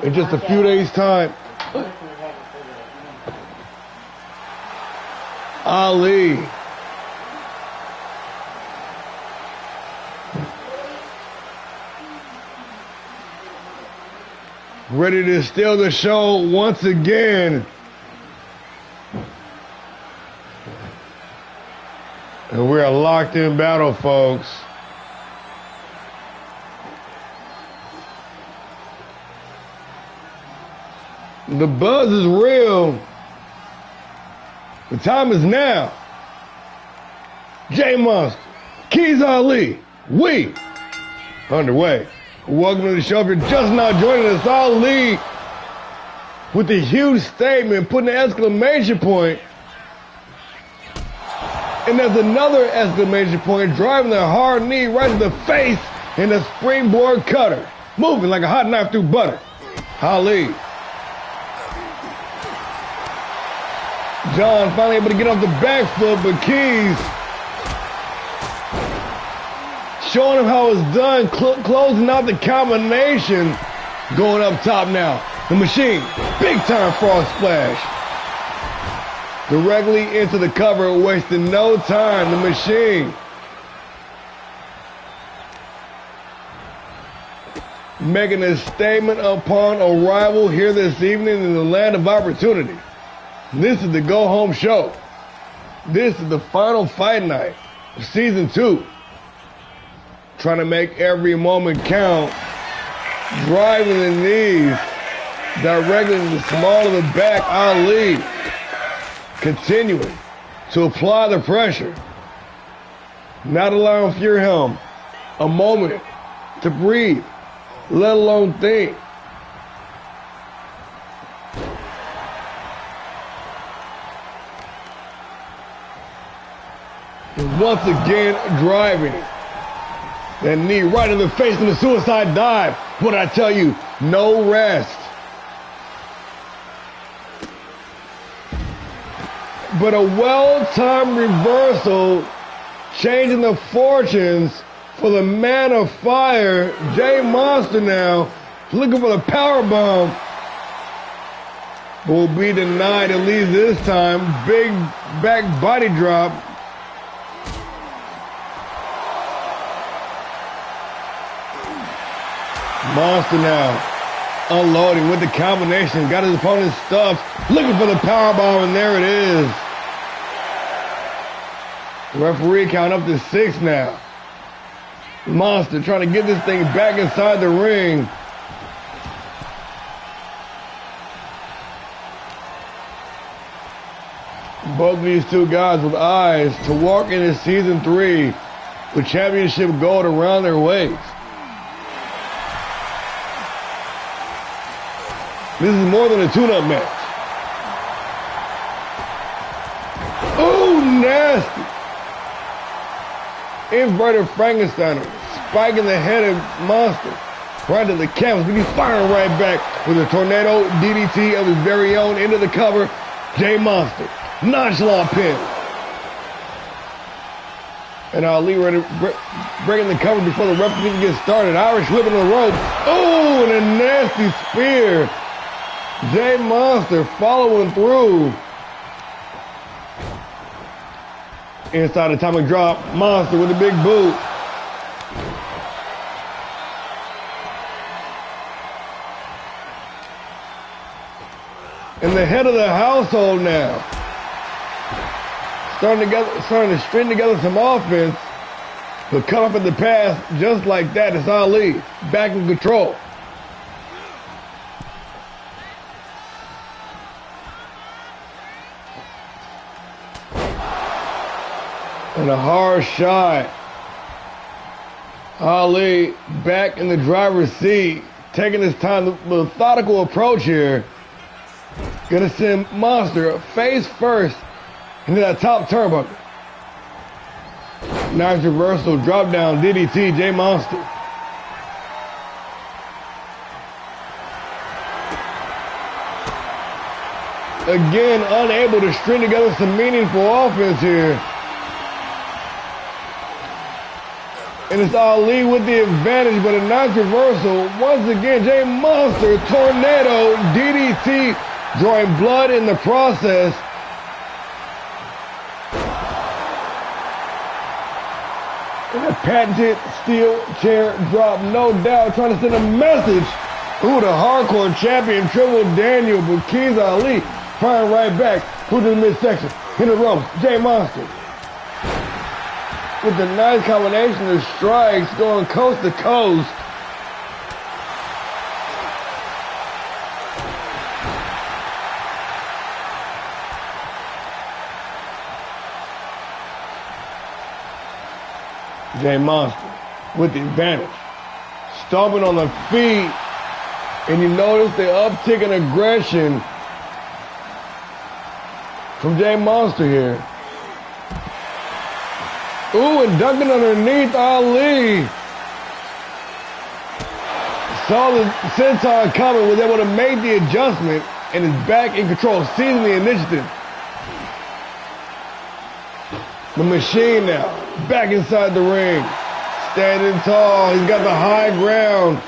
in just a few days' time. Ali. Ready to steal the show once again. And we are locked in battle, folks. The buzz is real. The time is now. Jay Monster, Keys Ali, we underway. Welcome to the show. If you're just now joining us, Ali with a huge statement, putting an exclamation point, and there's another exclamation point, driving the hard knee right to the face and a springboard cutter, moving like a hot knife through butter. Ali. John finally able to get off the back foot, but Keys showing him how it's done, closing out the combination, going up top now. The Machine, big time frog splash. Directly into the cover, wasting no time. The Machine. Making a statement upon arrival here this evening in the land of opportunity. This is the go-home show. This is the final Fight Night of Season 2. Trying to make every moment count. Driving the knees directly to the small of the back. Ali continuing to apply the pressure. Not allowing Fearhelm a moment to breathe, let alone think. Once again, driving. That knee right in the face in the suicide dive. What did I tell you? No rest. But a well-timed reversal, changing the fortunes for the man of fire, Jay Monster now, looking for the power bomb. Will be denied at least this time. Big back body drop. Monster now unloading with the combination. Got his opponent stuffed. Looking for the powerbomb, and there it is. Referee count up to 6 now. Monster trying to get this thing back inside the ring. Both of these two guys with eyes to walk into season 3 with championship gold around their waist. This is more than a tune-up match. Oh, nasty. Inverted Frankensteiner, spiking the head of Monster right to the canvas, but he's firing right back with a tornado DDT of his very own into the cover. Jay Monster, nonchalant pin. And Ali ready breaking the cover before the ref even gets started. Irish whip on the rope. Oh, and a nasty spear. Jay Monster following through. Inside atomic drop, Monster with a big boot. And the head of the household now. Starting to string together some offense. But cut off at the pass just like that. It's Ali back in control. And a hard shot. Ali back in the driver's seat, taking his time, the methodical approach here. Gonna send Monster face first into that top turnbuckle. Nice reversal, drop down, DDT, Jay Monster. Again, unable to string together some meaningful offense here. And it's Ali with the advantage, but a nice reversal. Once again, Jay Monster, tornado, DDT, drawing blood in the process. And a patented steel chair drop, no doubt, trying to send a message. Ooh, the hardcore champion, Triple Daniel, but Keys Ali firing right back to the midsection. In the ropes, Jay Monster. With a nice combination of strikes going coast to coast. Jay Monster with the advantage. Stomping on the feet. And you notice the uptick in aggression from Jay Monster here. Ooh, and dunking underneath Ali. Saw the senton coming, was able to make the adjustment, and is back in control, seizing the initiative. The Machine now, back inside the ring. Standing tall, he's got the high ground.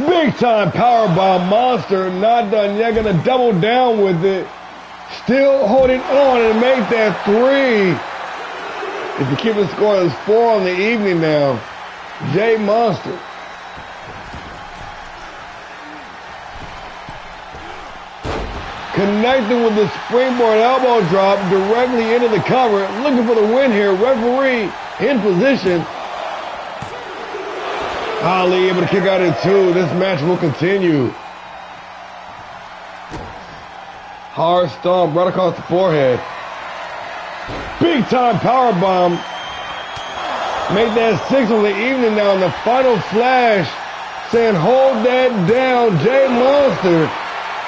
Big time powerbomb, Monster, not done yet, gonna double down with it. Still holding on and make that 3. If you keep the score, it's 4 on the evening now. Jay Monster. Connecting with the springboard elbow drop directly into the cover. Looking for the win here. Referee in position. Ali able to kick out in 2. This match will continue. Hard stomp right across the forehead. Big time powerbomb. Make that 6 on the evening now in the final flash. Saying hold that down, Jay Monster.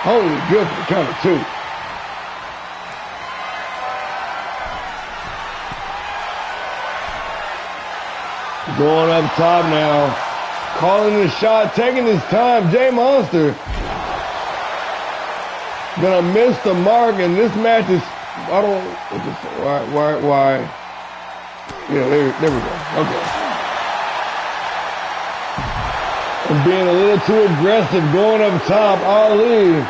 Holy good for the count of 2. Going up top now. Calling the shot, taking his time. Jay Monster gonna miss the mark, and this match is, I don't, why? Yeah, there we go. Okay. And being a little too aggressive, going up top, Ali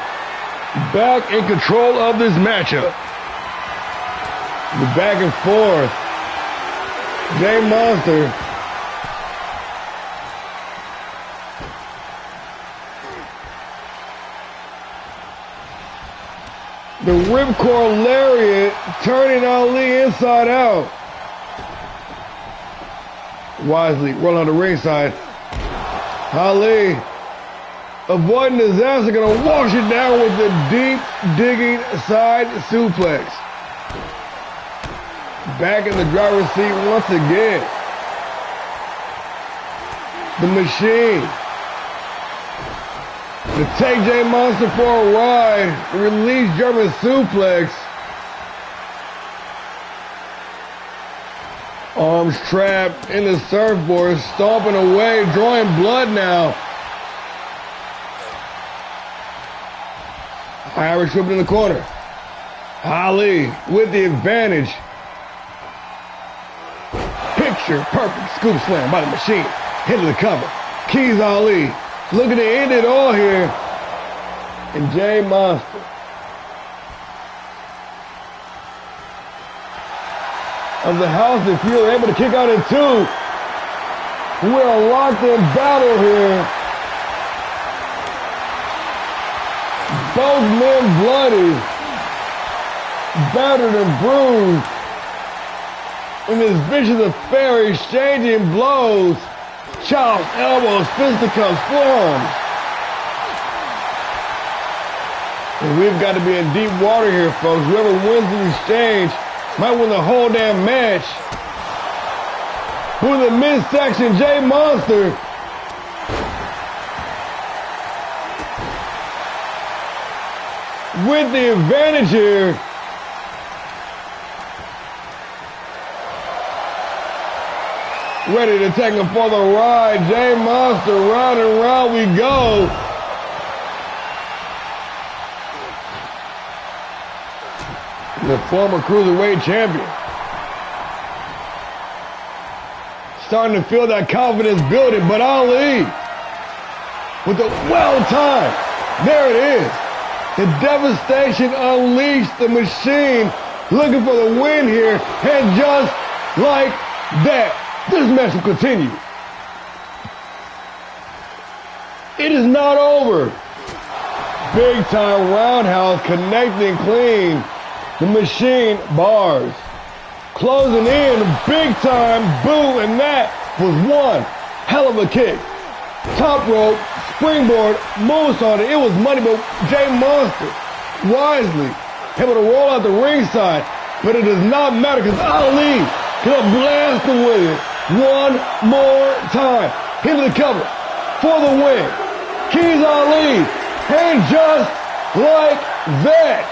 back in control of this matchup. The back and forth. Jay Monster. The ripcord lariat turning Ali inside out. Wisely rolling on the ringside. Ali avoiding disaster, gonna wash it down with the deep digging side suplex. Back in the driver's seat once again. The Machine. To take Jay Monster for a ride. Release German suplex. Arms trapped in the surfboard, stomping away, drawing blood now. Irish whip in the corner. Ali with the advantage. Picture perfect scoop slam by the Machine. Hit the cover. Keys Ali. Looking to end it all here. And Jay Monster. Of the House of Fury able to kick out in two. We're a locked in battle here. Both men bloody. Battered and bruised. In this vicious affair, exchanging blows. Chops, elbows, fisticuffs, forearms. And we've got to be in deep water here, folks. Whoever wins the exchange might win the whole damn match. With the midsection, Jay Monster. With the advantage here. Ready to take him for the ride. Jay Monster, round and round we go. The former Cruiserweight champion. Starting to feel that confidence building, but Ali with the well-timed. There it is. The devastation unleashed, the Machine looking for the win here, and just like that, this match will continue. It is not over. Big time roundhouse connecting clean. The Machine bars. Closing in, big time boom, and that was one hell of a kick. Top rope, springboard, moonsault. It was money, but Jay Monster wisely able to roll out the ringside, but it does not matter because Ali can blast him with it. One more time. Into the cover for the win. Keys Ali. And just like that,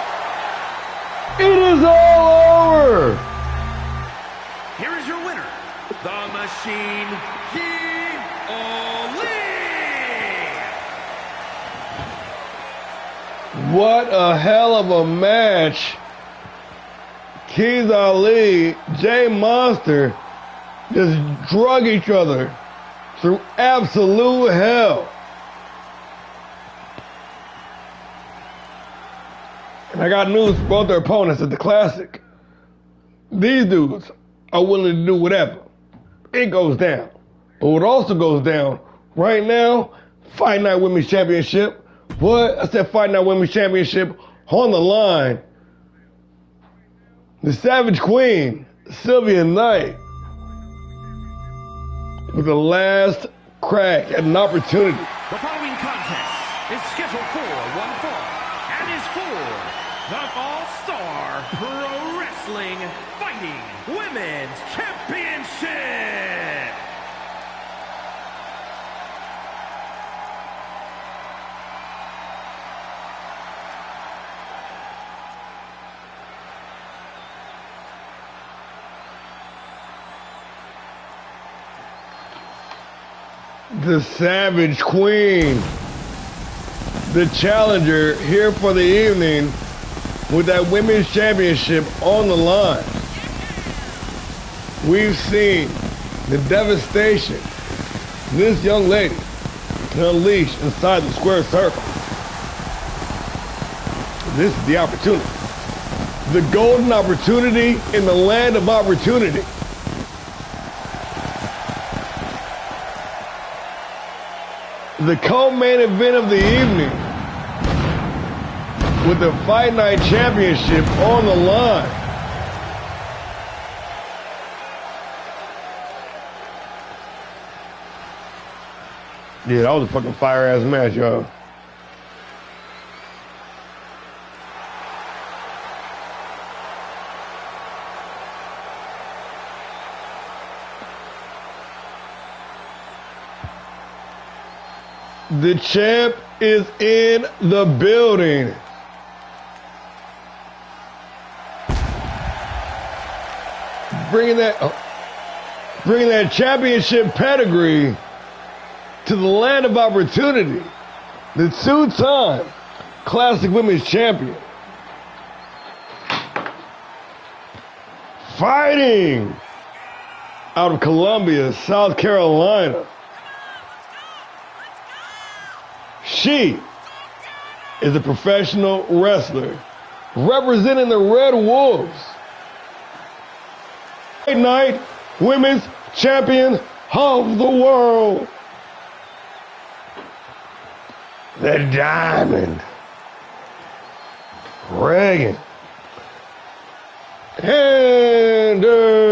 it is all over. Here is your winner, the Machine, Keys Ali. What a hell of a match. Keys Ali, Jay Monster just drug each other through absolute hell. And I got news for both their opponents at the Classic. These dudes are willing to do whatever. It goes down. But what also goes down right now, Fight Night Women's Championship. What? I said Fight Night Women's Championship on the line. The Savage Queen, Sylvia Knight, with the last crack at an opportunity. The following contest is scheduled for one fall and is for the All-Star Pro Wrestling Fighting Women's Championship. The Savage Queen, the challenger, here for the evening with that Women's Championship on the line. We've seen the devastation this young lady can unleash inside the square circle. This is the opportunity. The golden opportunity in the land of opportunity. The co-main event of the evening with the Fight Night Championship on the line. Yeah, that was a fucking fire-ass match, y'all. The champ is in the building. Bringing that championship pedigree to the land of opportunity. The two-time Classic Women's Champion. Fighting out of Columbia, South Carolina. She is a professional wrestler representing the Red Wolves. FightNight Women's Champion of the World. The Diamond. Reagan Anderson.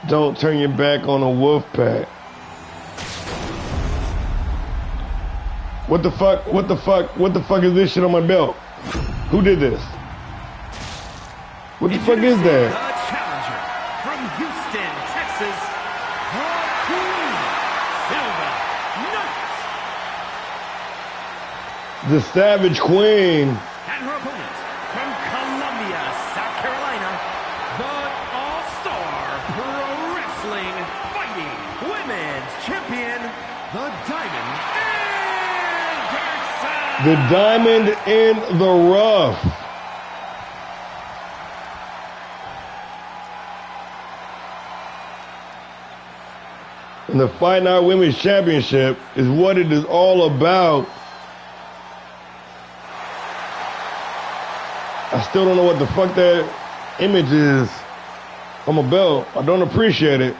Don't turn your back on a wolf pack. What the fuck is this shit on my belt? Who did this? What the fuck is that? The challenger from Houston, Texas, the Queen, Silver Knight. The Savage Queen. And her opponent from Columbia, South Carolina, the All-Star Pro Wrestling Fighting Women's Champion, the Diamond Anderson. The Diamond in the rough. And the Fight Night Women's Championship is what it is all about. I still don't know what the fuck that image is on my belt. I don't appreciate it.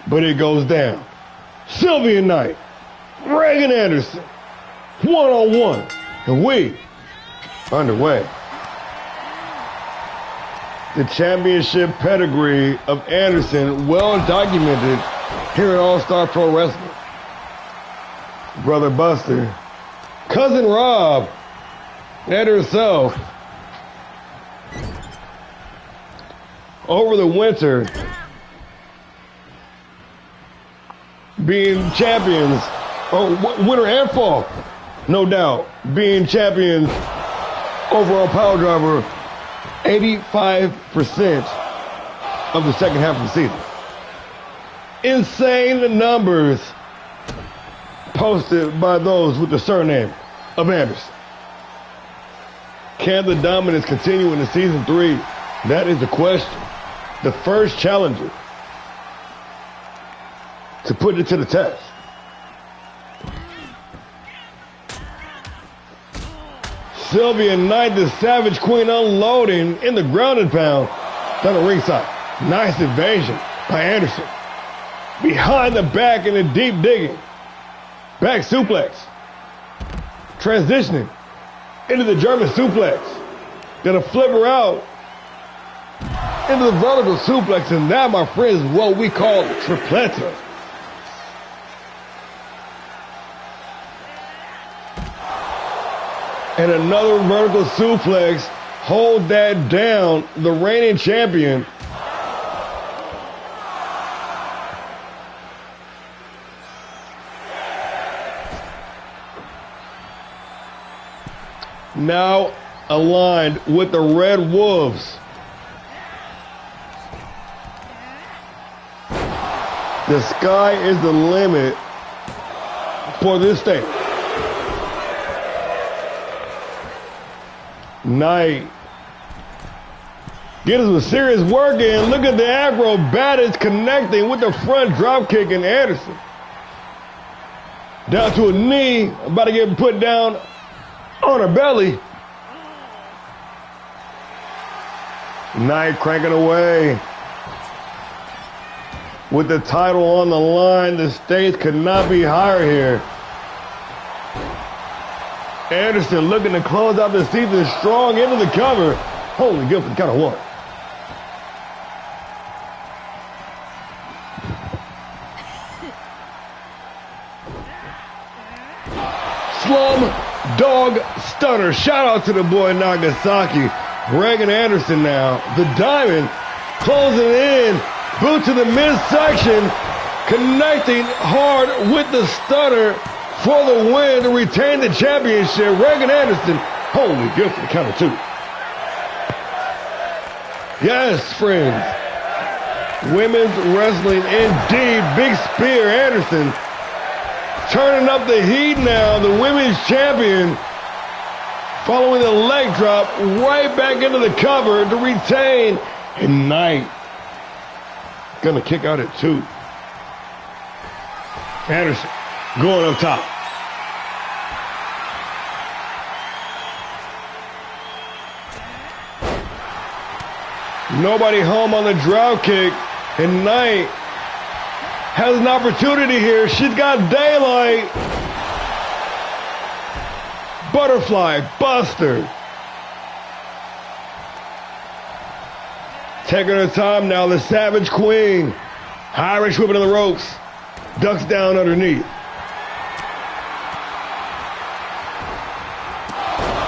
But it goes down. Sylvia Knight, Reagan Anderson, one-on-one. And we underway. The championship pedigree of Anderson, well documented here at All-Star Pro Wrestling. Brother Buster, Cousin Rob, and herself, over the winter, being champions, winter and fall, no doubt, being champions over our power driver 85% of the second half of the season. Insane numbers posted by those with the surname of Anderson. Can the dominance continue into season 3? That is the question. The first challenger to put it to the test. Sylvia Knight, the Savage Queen, unloading in the ground and pound down the ringside. Nice evasion by Anderson. Behind the back in the deep digging. Back suplex. Transitioning into the German suplex. Gonna flip her out into the vertical suplex, and that, my friends, is what we call tripletta. And another vertical suplex. Hold that down. The reigning champion. Now aligned with the Red Wolves. The sky is the limit for this thing. Knight Getting some serious work in. Look at the acrobatics connecting with the front drop kick in Anderson. Down to a knee, about to get put down on her belly. Knight cranking away. With the title on the line, the stakes could not be higher here. Anderson looking to close out the season strong into the cover. Holy good for the count of one. Slum dog stunner. Shout out to the boy Nagasaki. Reagan Anderson now. The diamond closing in. Boot to the midsection. Connecting hard with the stunner for the win to retain the championship. Reagan Anderson. Holy good for the count of two. Yes, friends. Women's wrestling indeed. Big Spear Anderson turning up the heat now. The women's champion following the leg drop right back into the cover to retain. And Knight gonna kick out at 2. Anderson going up top. Nobody home on the drop kick, and Knight has an opportunity here. She's got daylight. Butterfly buster. Taking her time now, the Savage Queen. Irish whipping on the ropes. Ducks down underneath.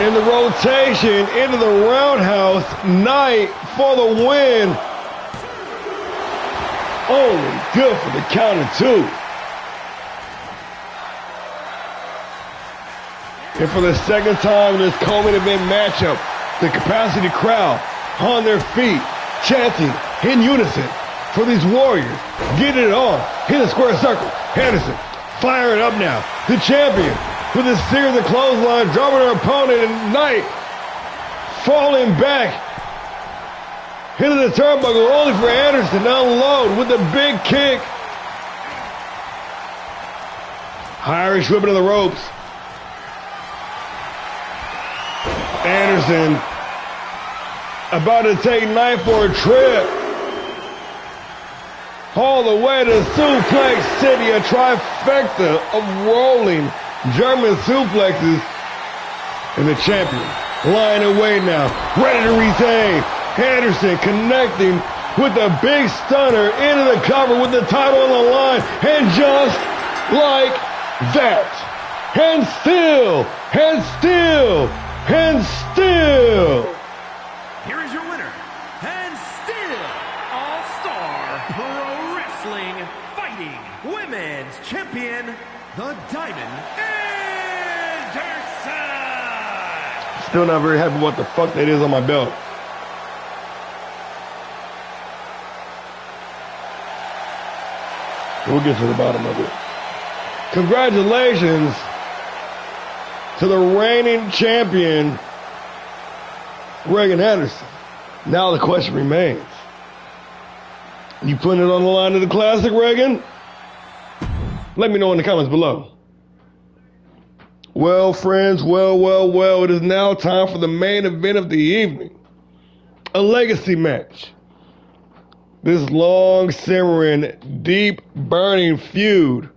In the rotation, into the roundhouse. Knight for the win. Only good for the count of 2. And for the second time in this co-main event matchup, the capacity crowd on their feet, chanting in unison for these warriors. Getting it on. Hit a square circle. Anderson firing up now. The champion with a series of clothesline, dropping her opponent, and Knight falling back into the turnbuckle, only for Anderson to unload with a big kick. Irish whipping to the ropes. Anderson about to take Knight for a trip. All the way to Suplex City, a trifecta of rolling German suplexes. And the champion lying away now, ready to retain. Anderson connecting with a big stunner into the cover with the title on the line. And just like that. And still, and still, and still. Here is your winner, and still All-Star Pro Wrestling Fighting Women's Champion, the Diamond Anderson. Still not very happy what the fuck that is on my belt. We'll get to the bottom of it. Congratulations to the reigning champion, Reagan Anderson. Now the question remains. You putting it on the line of the classic, Reagan? Let me know in the comments below. Well, friends, well, it is now time for the main event of the evening. A legacy match. This long simmering, deep burning feud.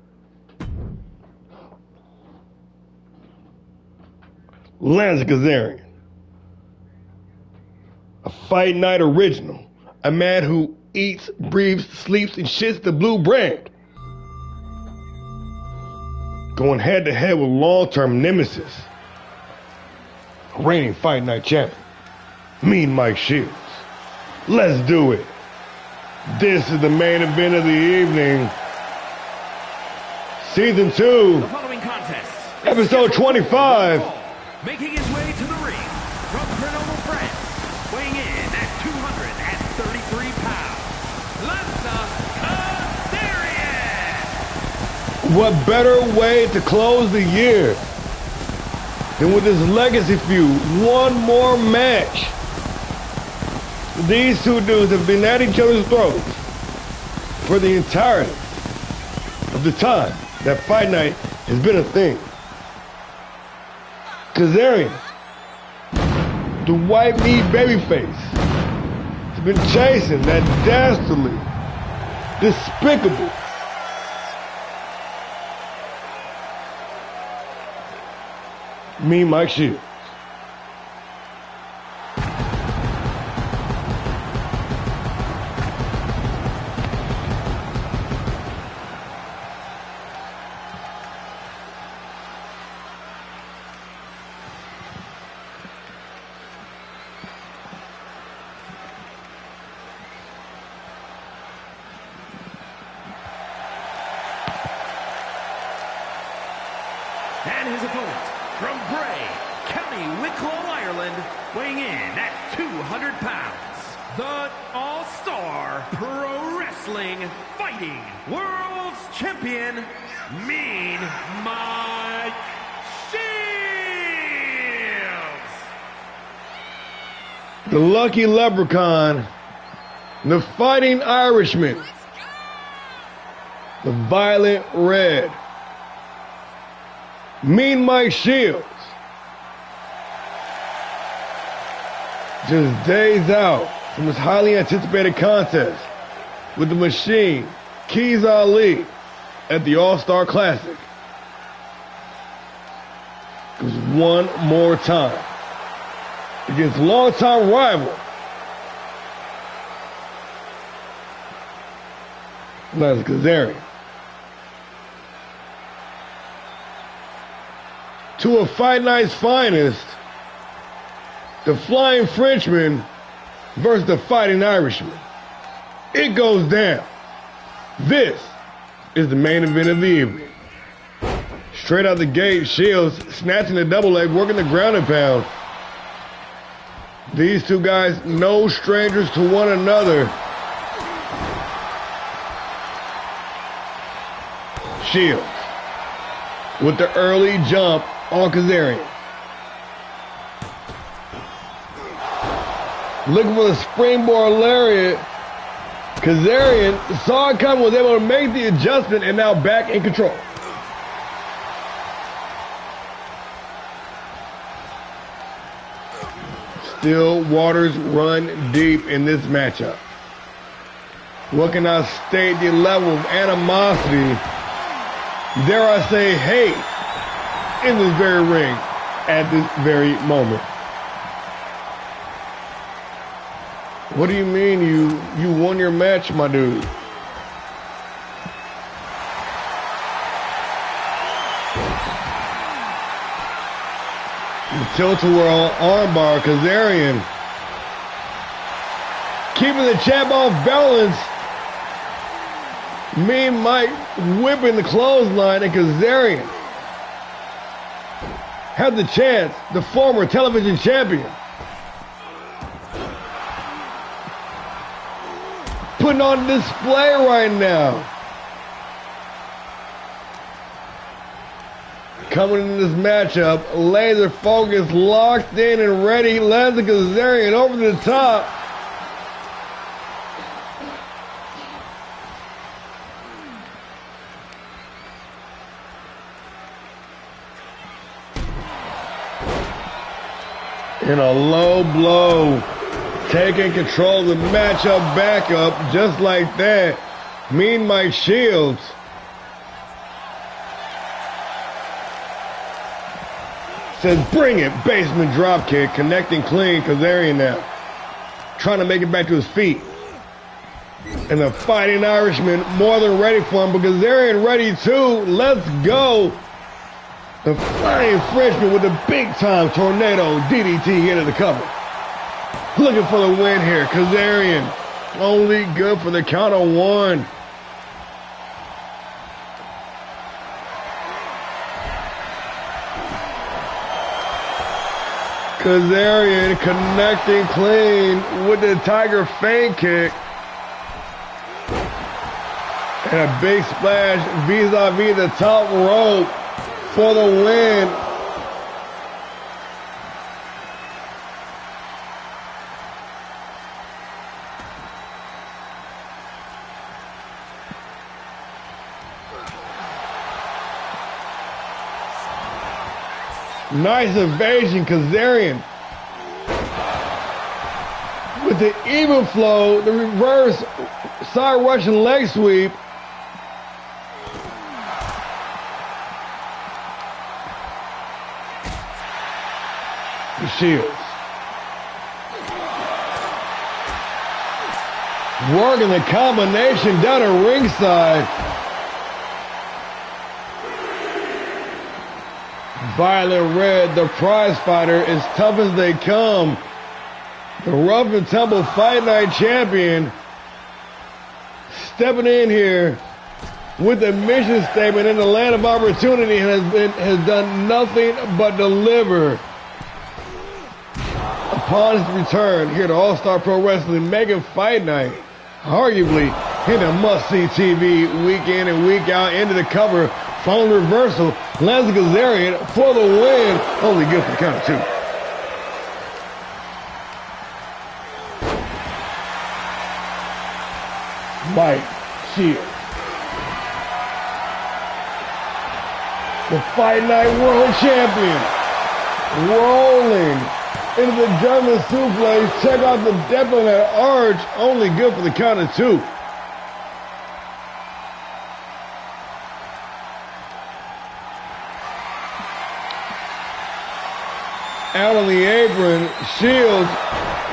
Lance Kazarian, a Fight Night original, a man who eats, breathes, sleeps, and shits the blue brand, going head to head with long-term nemesis, reigning Fight Night champion, Mean Mike Shields. Let's do it. This is the main event of the evening. Season 2, The following contest, episode 25. making his way to the ring from Grenoble, France, weighing in at 233 pounds, Lance Kazarian. What better way to close the year than with this legacy feud? One more match These two dudes have been at each other's throats for the entirety of the time that Fight Night has been a thing. Kazarian, the white meat babyface, has been chasing that dastardly, despicable, Mean Mike Shields. And his opponent, from Bray, County Wicklow, Ireland, weighing in at 200 pounds, the All-Star Pro Wrestling Fighting World's Champion, Mean Mike Shields. The Lucky Leprechaun, the Fighting Irishman, the Violent Red, Mean Mike Shields, just days out from his highly anticipated contest with the Machine, Keys Ali, at the All-Star Classic. Because one more time against longtime rival Les Kazarian. To a Fight Night's finest, the Flying Frenchman versus the Fighting Irishman. It goes down. This is the main event of the evening. Straight out the gate, Shields snatching the double leg, working the ground and pound. These two guys, no strangers to one another. Shields with the early jump on Kazarian. Looking for the springboard lariat. Kazarian saw it coming, was able to make the adjustment, and now back in control. Still waters run deep in this matchup. What can I state the level of animosity, dare I say hate, in this very ring at this very moment? What do you mean you won your match, my dude? The tilt-a-whirl armbar, Kazarian keeping the champ off balance. Mean Mike whipping the clothesline, and Kazarian had the chance, the former television champion, putting on display right now. Coming in this matchup, laser focus, locked in and ready. Lands Kazarian over the top. In a low blow, taking control of the matchup back up just like that. Mean Mike Shields says, bring it. Basement drop kick, connecting clean. Kazarian now trying to make it back to his feet. And the Fighting Irishman more than ready for him, but Kazarian ready too. Let's go. The Flying Frenchman with the big-time tornado DDT into the cover. Looking for the win here. Kazarian only good for the count of one. Kazarian connecting clean with the Tiger feint kick. And a big splash vis-a-vis the top rope for the win. Nice evasion, Kazarian. With the even flow, the reverse side Russian leg sweep. The Shields. Working the combination down at ringside. Violet Red, the prize fighter, as tough as they come. The rough and tumble Fight Night champion stepping in here with a mission statement in the land of opportunity has done nothing but deliver upon his return here to All-Star Pro Wrestling, making Fight Night arguably in a must-see TV week in and week out. Into the cover, following reversal, lands Kazarian for the win. Only good for the count of 2. Mike Shields. The Fight Night World Champion. Rolling into the German suplex. Check out the depth on that arch. Only good for the count of 2. Out on the apron, Shields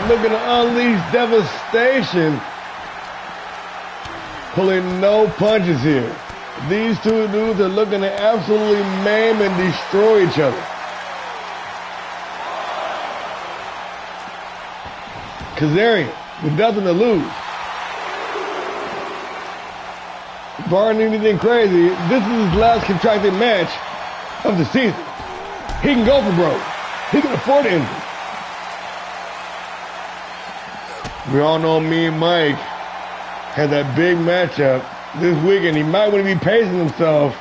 looking to unleash devastation. Pulling no punches here. These two dudes are looking to absolutely maim and destroy each other. Kazarian with nothing to lose. Barring anything crazy, this is his last contracted match of the season. He can go for broke. He can afford it. We all know me and Mike had that big matchup this weekend. He might want to be pacing himself.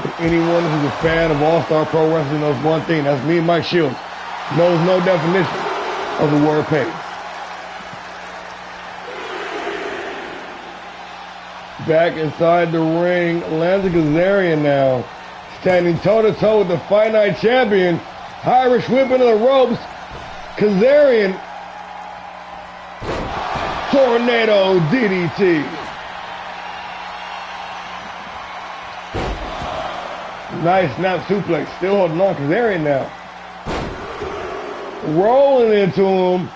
But anyone who's a fan of All-Star Pro Wrestling knows one thing. That's me and Mike Shields. Knows no definition of the word pace. Back inside the ring, Lanza Kazarian now. Standing toe-to-toe with the Fight Night champion. Irish whip into the ropes. Kazarian. Tornado DDT. Nice snap suplex. Still holding on. Kazarian now. Rolling into him.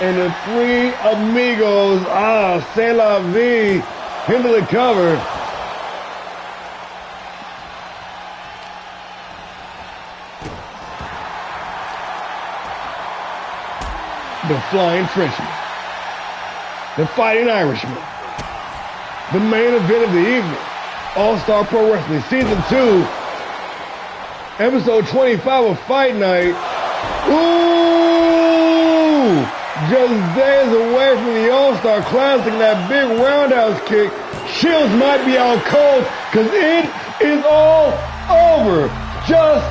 And the three amigos, c'est la vie, into the cover. The Flying Frenchman. The Fighting Irishman. The main event of the evening. All-Star Pro Wrestling Season 2. Episode 25 of Fight Night. Ooh! Just days away from the All-Star Classic, that big roundhouse kick. Shields might be out cold because it is all over. Just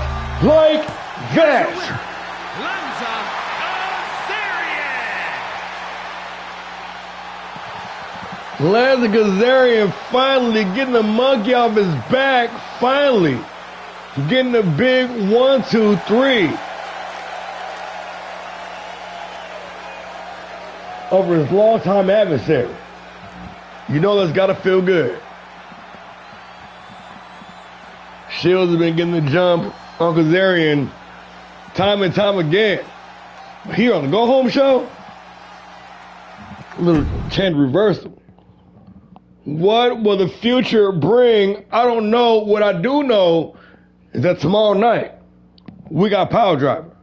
like that. Lanza Kazarian finally getting the monkey off his back. Finally getting the big 1, 2, 3 over his longtime adversary. You know that's got to feel good. Shields has been getting the jump on Kazarian time and time again. But here on the Go Home Show, a little chant reversal. What will the future bring? I don't know. What I do know is that tomorrow night, we got Power Driver.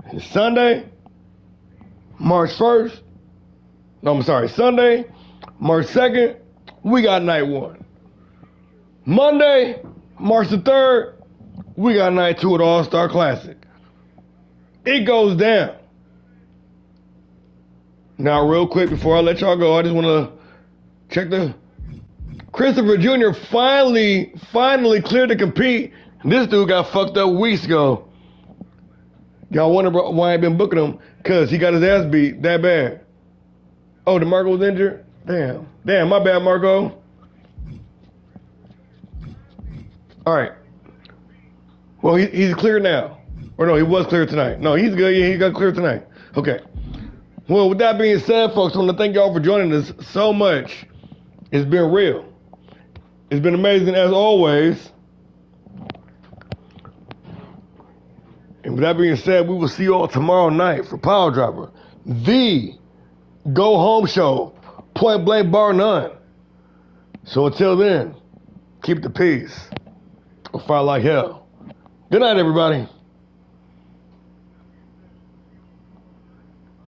And Sunday, March 1st, Sunday, March 2nd, we got Night 1. Monday, March the 3rd, we got Night 2 at All-Star Classic. It goes down. Now, real quick, before I let y'all go, I just want to check the... Christopher Jr. finally cleared to compete. This dude got fucked up weeks ago. Y'all wonder why I ain't been booking him? Because he got his ass beat that bad. Oh, DeMarco was injured? Damn, my bad, Margot. All right. Well, he's clear now. Or no, he was clear tonight. No, he's good. Yeah, he got clear tonight. Okay. Well, with that being said, folks, I want to thank y'all for joining us so much. It's been real. It's been amazing as always. And with that being said, we will see you all tomorrow night for Power Driver, the go home show, point blank bar none. So until then, keep the peace or fight like hell. Good night, everybody.